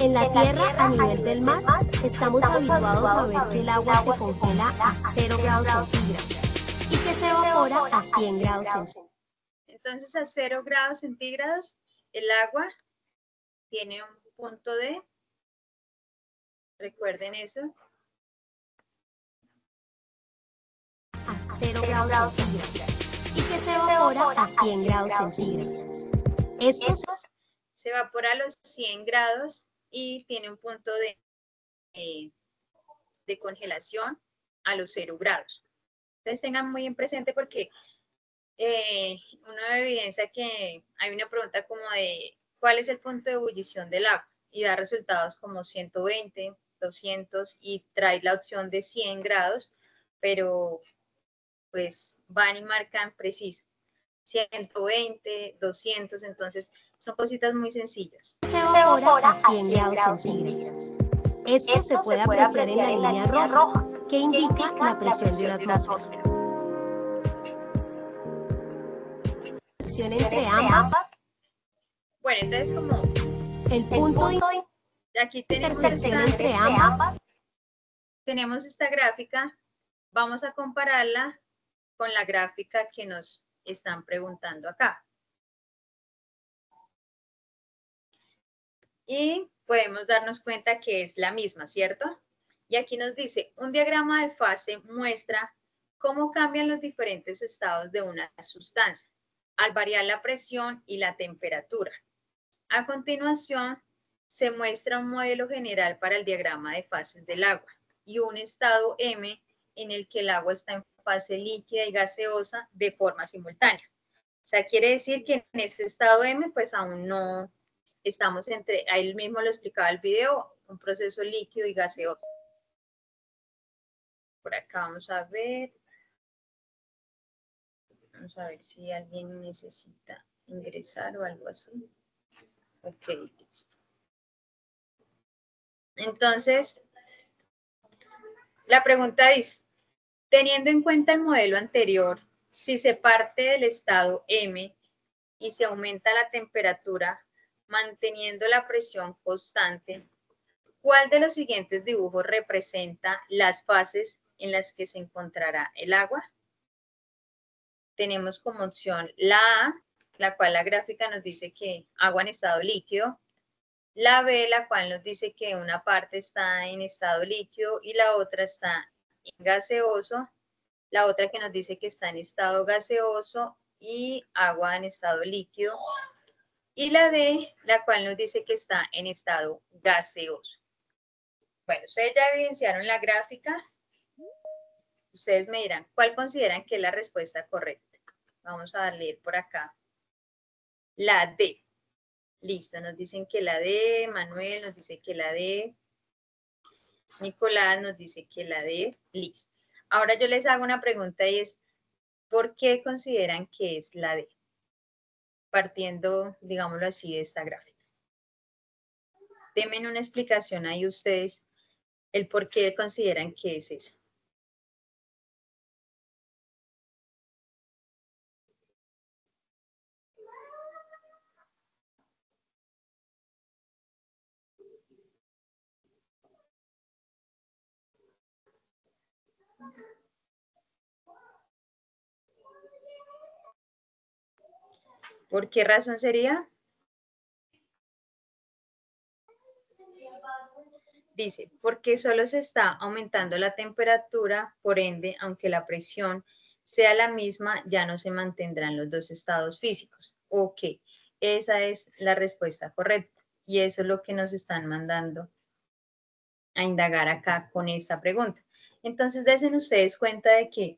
En la Tierra, a nivel del mar, estamos habituados a ver que el agua se congela a 0 grados centígrados y que se evapora a 100 grados centígrados. Entonces, a 0 grados centígrados, el agua tiene un punto de, recuerden eso, a 0 grados centígrados y que se evapora a 100 grados centígrados. Esto se evapora a los 100 grados y tiene un punto de congelación a los 0 grados. Entonces tengan muy en presente porque uno evidencia que hay una pregunta como de ¿cuál es el punto de ebullición del agua? Y da resultados como 120, 200 y trae la opción de 100 grados, pero pues van y marcan preciso. 120, 200, entonces son cositas muy sencillas. Se evapora a 100 grados centígrados. Esto se puede apreciar en la línea roja, que indica la presión de una atmósfera. Entre ambas. Bueno, entonces como el punto de aquí tenemos entre ambas. Tenemos esta gráfica, vamos a compararla con la gráfica que nos están preguntando acá. Y podemos darnos cuenta que es la misma, ¿cierto? Y aquí nos dice, un diagrama de fase muestra cómo cambian los diferentes estados de una sustancia al variar la presión y la temperatura. A continuación, se muestra un modelo general para el diagrama de fases del agua y un estado M en el que el agua está en fase líquida y gaseosa de forma simultánea. O sea, quiere decir que en ese estado M, pues aún no estamos ahí mismo lo explicaba el video, un proceso líquido y gaseoso. Por acá vamos a ver. Vamos a ver si alguien necesita ingresar o algo así. Ok, listo. Entonces, la pregunta dice, teniendo en cuenta el modelo anterior, si se parte del estado M y se aumenta la temperatura, manteniendo la presión constante, ¿cuál de los siguientes dibujos representa las fases en las que se encontrará el agua? Tenemos como opción la A, la cual la gráfica nos dice que agua en estado líquido, la B, la cual nos dice que una parte está en estado líquido y la otra está en gaseoso, la otra que nos dice que está en estado gaseoso y agua en estado líquido, y la D, la cual nos dice que está en estado gaseoso. Bueno, ustedes ya evidenciaron la gráfica. Ustedes me dirán, ¿cuál consideran que es la respuesta correcta? Vamos a leer por acá. La D. Listo, nos dicen que la D. Manuel nos dice que la D. Nicolás nos dice que la D. Listo. Ahora yo les hago una pregunta y es, ¿por qué consideran que es la D? Partiendo, digámoslo así, de esta gráfica. Denme una explicación ahí ustedes, el por qué consideran que es eso. ¿Por qué razón sería? Dice, porque solo se está aumentando la temperatura, por ende, aunque la presión sea la misma, ya no se mantendrán los dos estados físicos. Ok, esa es la respuesta correcta. Y eso es lo que nos están mandando a indagar acá con esta pregunta. Entonces, den ustedes cuenta de que,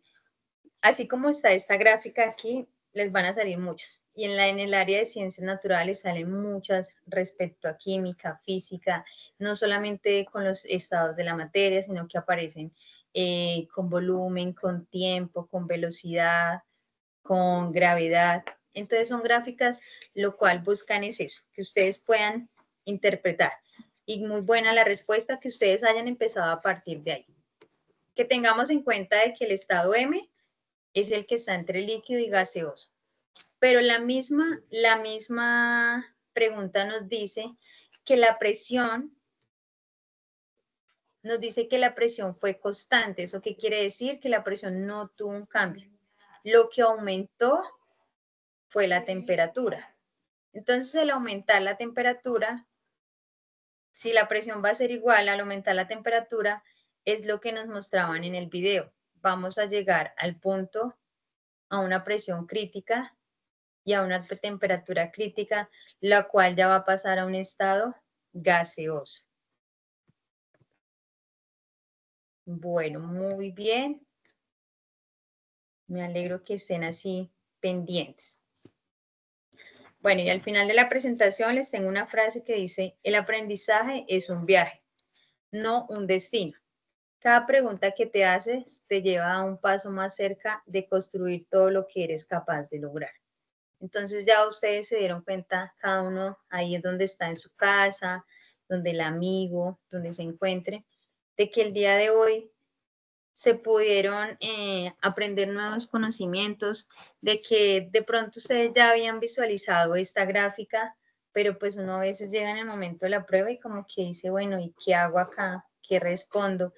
así como está esta gráfica aquí, les van a salir muchas. Y en el área de ciencias naturales salen muchas respecto a química, física, no solamente con los estados de la materia, sino que aparecen con volumen, con tiempo, con velocidad, con gravedad. Entonces son gráficas, lo cual buscan es eso, que ustedes puedan interpretar. Y muy buena la respuesta, que ustedes hayan empezado a partir de ahí. Que tengamos en cuenta de que el estado M es el que está entre líquido y gaseoso. Pero la misma pregunta nos dice que la presión, fue constante. ¿Eso qué quiere decir? Que la presión no tuvo un cambio. Lo que aumentó fue la temperatura. Entonces, al aumentar la temperatura, si la presión va a ser igual al aumentar la temperatura, es lo que nos mostraban en el video. Vamos a llegar al punto, a una presión crítica y a una temperatura crítica, la cual ya va a pasar a un estado gaseoso. Bueno, muy bien. Me alegro que estén así pendientes. Bueno, y al final de la presentación les tengo una frase que dice, el aprendizaje es un viaje, no un destino. Cada pregunta que te haces te lleva a un paso más cerca de construir todo lo que eres capaz de lograr. Entonces ya ustedes se dieron cuenta, cada uno ahí es donde está en su casa, donde el amigo, donde se encuentre, de que el día de hoy se pudieron aprender nuevos conocimientos, de que de pronto ustedes ya habían visualizado esta gráfica, pero pues uno a veces llega en el momento de la prueba y como que dice, bueno, ¿y qué hago acá? ¿Qué respondo?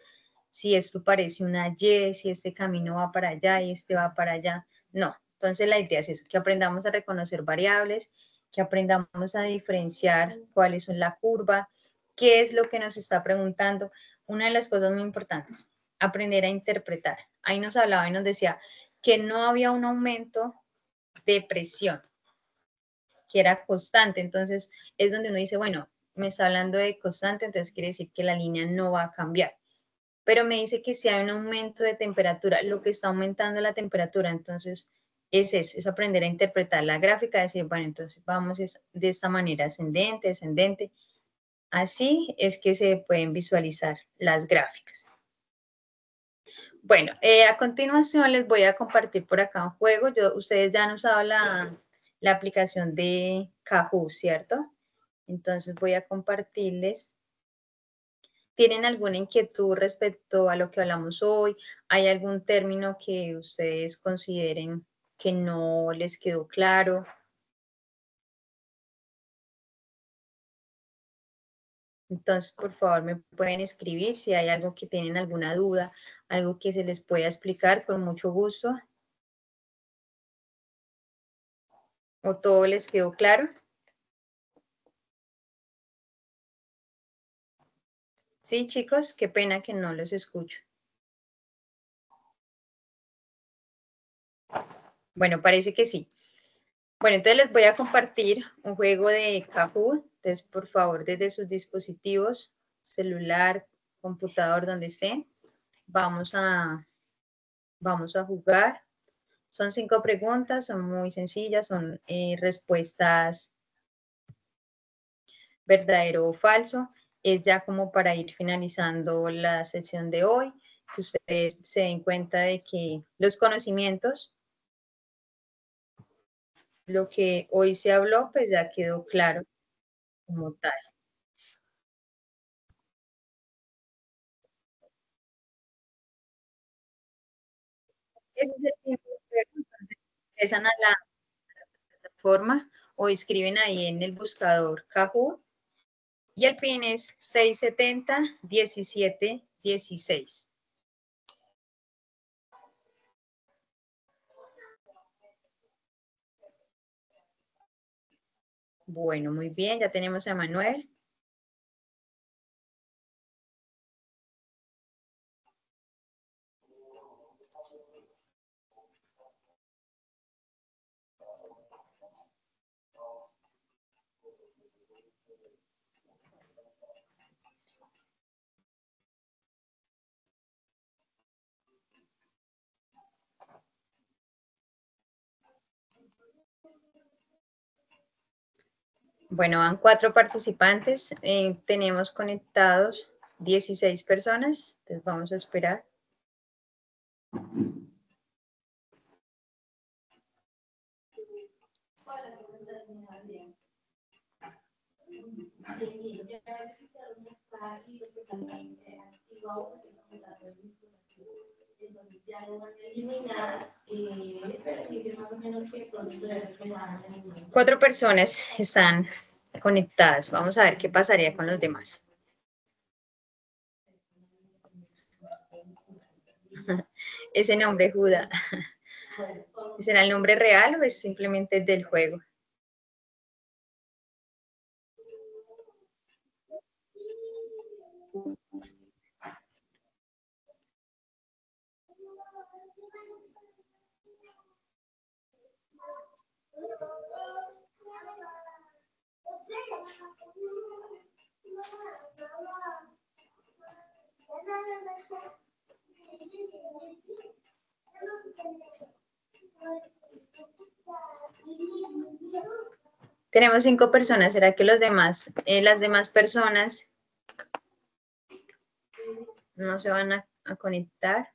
Si esto parece una Y, si este camino va para allá y este va para allá. No, entonces la idea es eso, que aprendamos a reconocer variables, que aprendamos a diferenciar cuáles son la curva, qué es lo que nos está preguntando. Una de las cosas muy importantes, aprender a interpretar. Ahí nos hablaba y nos decía que no había un aumento de presión, que era constante. Entonces es donde uno dice, bueno, me está hablando de constante, entonces quiere decir que la línea no va a cambiar. Pero me dice que si hay un aumento de temperatura, lo que está aumentando la temperatura, entonces es eso, es aprender a interpretar la gráfica, decir, bueno, entonces vamos de esta manera, ascendente, descendente. Así es que se pueden visualizar las gráficas. Bueno, a continuación les voy a compartir por acá un juego. Ustedes ya han usado la aplicación de Kahoot, ¿cierto? Entonces voy a compartirles. ¿Tienen alguna inquietud respecto a lo que hablamos hoy? ¿Hay algún término que ustedes consideren que no les quedó claro? Entonces, por favor, me pueden escribir si hay algo que tienen alguna duda, algo que se les pueda explicar con mucho gusto. ¿O todo les quedó claro? Sí, chicos, qué pena que no los escucho. Bueno, parece que sí. Bueno, entonces les voy a compartir un juego de Kahoot. Entonces, por favor, desde sus dispositivos, celular, computador, donde estén. Vamos a jugar. Son 5 preguntas, son muy sencillas, son respuestas verdadero o falso. Es ya como para ir finalizando la sesión de hoy, que ustedes se den cuenta de que los conocimientos, lo que hoy se habló, pues ya quedó claro como tal. Ese es el tiempo de juego, entonces ingresan a la plataforma o escriben ahí en el buscador Kahoot y el PIN es 670 17 16. Bueno, muy bien, ya tenemos a Manuel. Bueno, van 4 participantes. Tenemos conectados 16 personas. Entonces vamos a esperar. Cuatro personas están conectadas. Vamos a ver qué pasaría con los demás. Ese nombre, Juda, ¿será el nombre real o es simplemente del juego? Tenemos 5 personas. ¿Será que los demás, las demás personas no se van a conectar?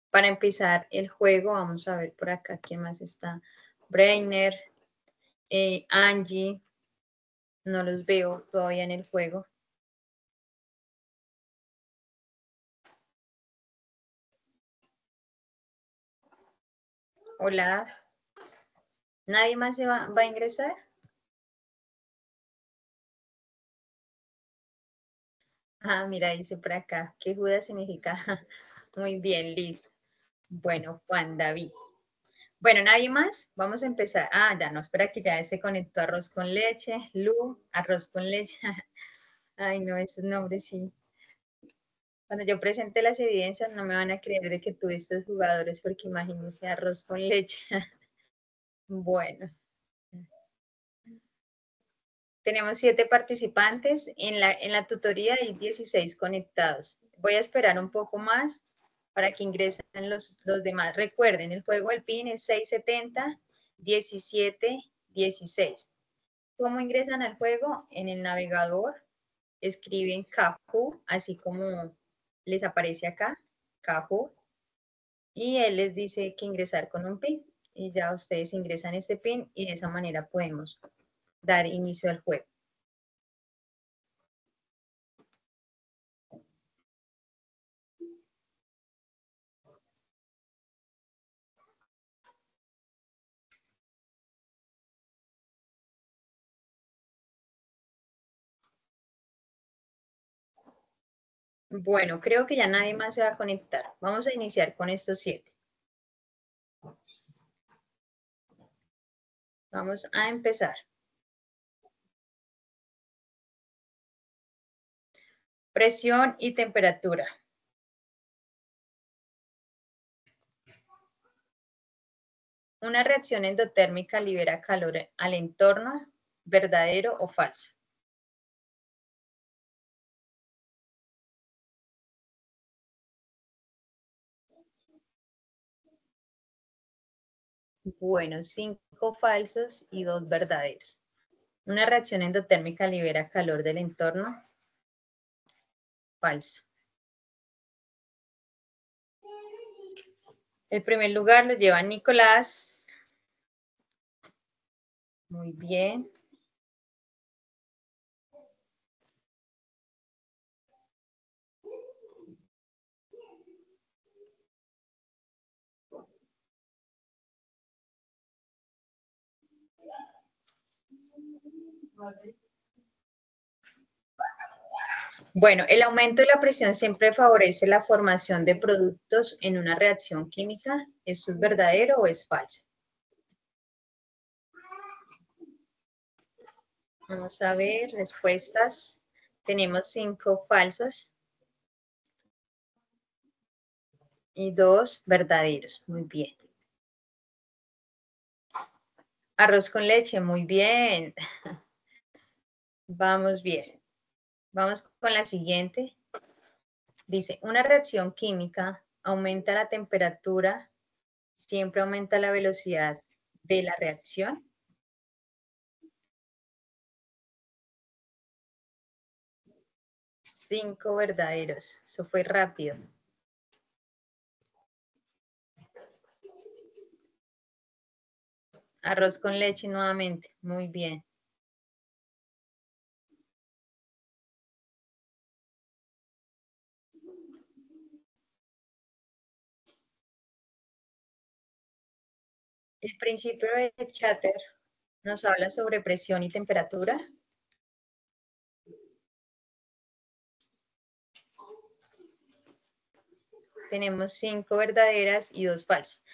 Para empezar el juego, vamos a ver por acá quién más está. Brainer, Angie, no los veo todavía en el juego. Hola, ¿nadie más se va a ingresar? Ah, mira, dice por acá, ¿qué Judas significa? Muy bien, listo. Bueno, Juan David. Bueno, ¿nadie más? Vamos a empezar. Ah, ya no, espera que ya se conectó arroz con leche, Lu, arroz con leche. Ay, no, esos nombres sí. Cuando yo presente las evidencias no me van a creer de que tuve estos jugadores porque imagínense arroz con leche. Bueno. Tenemos 7 participantes. En la tutoría hay 16 conectados. Voy a esperar un poco más para que ingresen los demás. Recuerden, el juego del PIN es 670 17 16. ¿Cómo ingresan al juego? En el navegador escriben Kahoot, así como les aparece acá, Kahoot, y él les dice que ingresar con un PIN. Y ya ustedes ingresan ese PIN y de esa manera podemos dar inicio al juego. Bueno, creo que ya nadie más se va a conectar. Vamos a iniciar con estos 7. Vamos a empezar. Presión y temperatura. Una reacción endotérmica libera calor al entorno, ¿verdadero o falso? Bueno, 5 falsos y 2 verdaderos. Una reacción endotérmica libera calor del entorno. Falso. El primer lugar lo lleva Nicolás. Muy bien. Bueno, el aumento de la presión siempre favorece la formación de productos en una reacción química. ¿Esto es verdadero o es falso? Vamos a ver respuestas. Tenemos 5 falsas y 2 verdaderos. Muy bien. Arroz con leche, muy bien. Vamos bien. Vamos con la siguiente. Dice, una reacción química aumenta la temperatura, siempre aumenta la velocidad de la reacción. Cinco verdaderos. Eso fue rápido. Arroz con leche nuevamente. Muy bien. El principio de Chater nos habla sobre presión y temperatura. Tenemos 5 verdaderas y 2 falsas.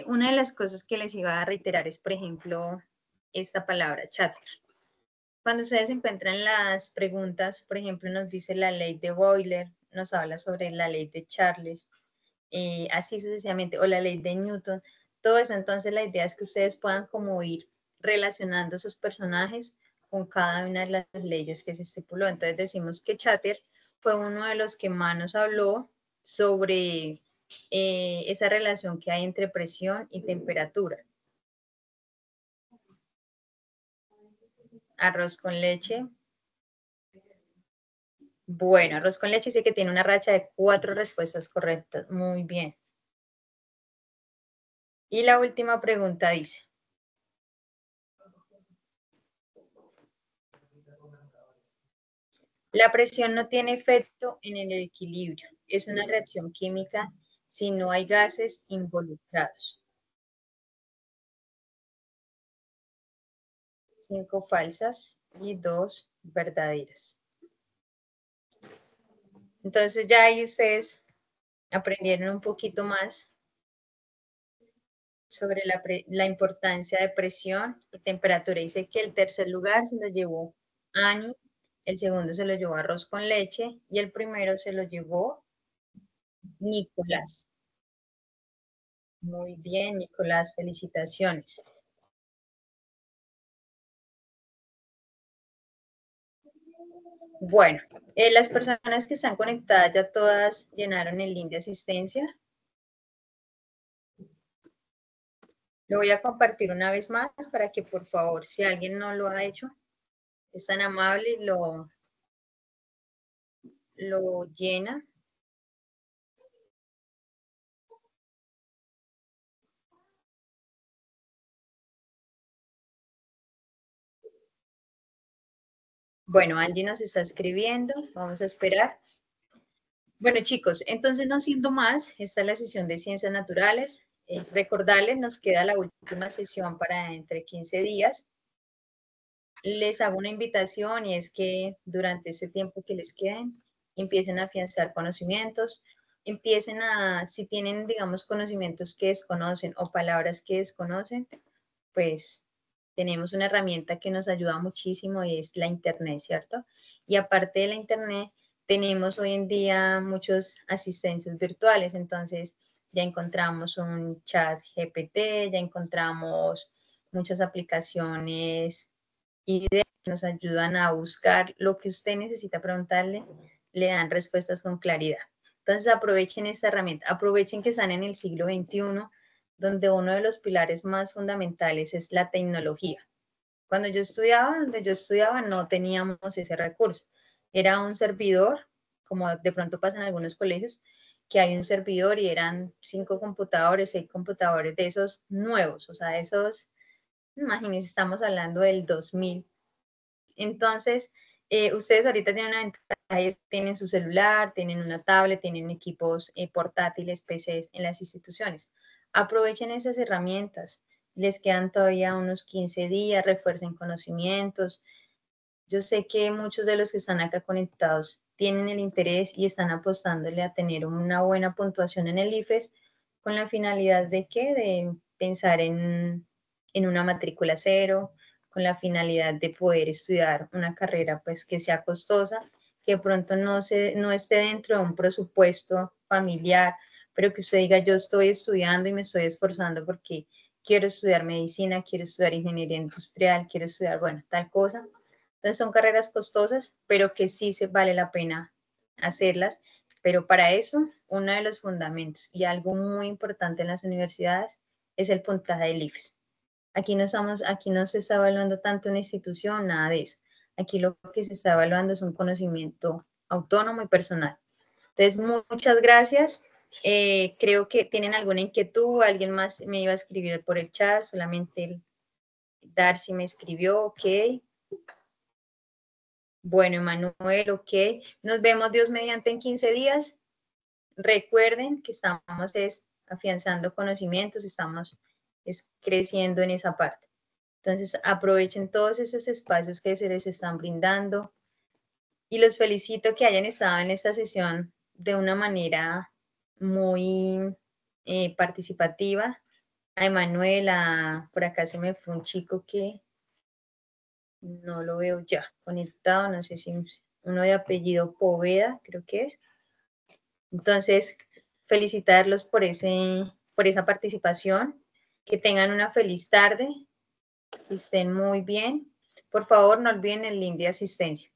Una de las cosas que les iba a reiterar es, por ejemplo, esta palabra, Chater. Cuando ustedes encuentran las preguntas, por ejemplo, nos dice la ley de Boiler, nos habla sobre la ley de Charles, así sucesivamente, o la ley de Newton, todo eso. Entonces la idea es que ustedes puedan como ir relacionando esos personajes con cada una de las leyes que se estipuló. Entonces decimos que Chater fue uno de los que más nos habló sobre esa relación que hay entre presión y temperatura. Arroz con leche. Bueno, arroz con leche dice que tiene una racha de 4 respuestas correctas. Muy bien. Y la última pregunta dice, la presión no tiene efecto en el equilibrio. Es una reacción química si no hay gases involucrados. 5 falsas y 2 verdaderas. Entonces ya ahí ustedes aprendieron un poquito más sobre la importancia de presión y temperatura. Dice que el tercer lugar se lo llevó Ani, el segundo se lo llevó arroz con leche y el primero se lo llevó Nicolás. Muy bien, Nicolás, felicitaciones. Bueno, las personas que están conectadas ya todas llenaron el link de asistencia. Lo voy a compartir una vez más para que por favor, si alguien no lo ha hecho, es tan amable y lo llena. Bueno, Angie nos está escribiendo, vamos a esperar. Bueno, chicos, entonces no siendo más, esta es la sesión de Ciencias Naturales. Recordarles, nos queda la última sesión para entre 15 días. Les hago una invitación y es que durante ese tiempo que les queden, empiecen a afianzar conocimientos, empiecen a, si tienen, digamos, conocimientos que desconocen o palabras que desconocen, pues tenemos una herramienta que nos ayuda muchísimo y es la Internet, ¿cierto? Y aparte de la Internet, tenemos hoy en día muchos asistentes virtuales, entonces ya encontramos un chat GPT, ya encontramos muchas aplicaciones y que nos ayudan a buscar lo que usted necesita preguntarle, le dan respuestas con claridad. Entonces aprovechen esta herramienta, aprovechen que están en el siglo XXI, donde uno de los pilares más fundamentales es la tecnología. Cuando yo estudiaba, donde yo estudiaba, no teníamos ese recurso. Era un servidor, como de pronto pasa en algunos colegios, que hay un servidor y eran 5 computadores, 6 computadores de esos nuevos, o sea, esos, imagínense, estamos hablando del 2000. Entonces, ustedes ahorita tienen una ventaja, tienen su celular, tienen una tablet, tienen equipos portátiles, PCs en las instituciones. Aprovechen esas herramientas. Les quedan todavía unos 15 días, refuercen conocimientos. Yo sé que muchos de los que están acá conectados tienen el interés y están apostándole a tener una buena puntuación en el IFES con la finalidad de ¿qué? De pensar en una matrícula cero, con la finalidad de poder estudiar una carrera pues que sea costosa, que de pronto no esté dentro de un presupuesto familiar, pero que usted diga yo estoy estudiando y me estoy esforzando porque quiero estudiar medicina, quiero estudiar ingeniería industrial, quiero estudiar, bueno, tal cosa. Entonces son carreras costosas, pero que sí se vale la pena hacerlas. Pero para eso, uno de los fundamentos y algo muy importante en las universidades es el puntaje del IFES. Aquí no se está evaluando tanto una institución, nada de eso. Aquí lo que se está evaluando es un conocimiento autónomo y personal. Entonces, muchas gracias. Creo que tienen alguna inquietud, alguien más me iba a escribir por el chat, solamente el Darcy me escribió, ok. Bueno, Emanuel, ok. Nos vemos Dios mediante en 15 días. Recuerden que estamos afianzando conocimientos, estamos creciendo en esa parte. Entonces, aprovechen todos esos espacios que se les están brindando y los felicito que hayan estado en esta sesión de una manera muy participativa. A Emanuela, por acá se me fue un chico que no lo veo ya conectado, no sé si uno de apellido Poveda, creo que es. Entonces, felicitarlos por esa participación, que tengan una feliz tarde, que estén muy bien. Por favor, no olviden el link de asistencia.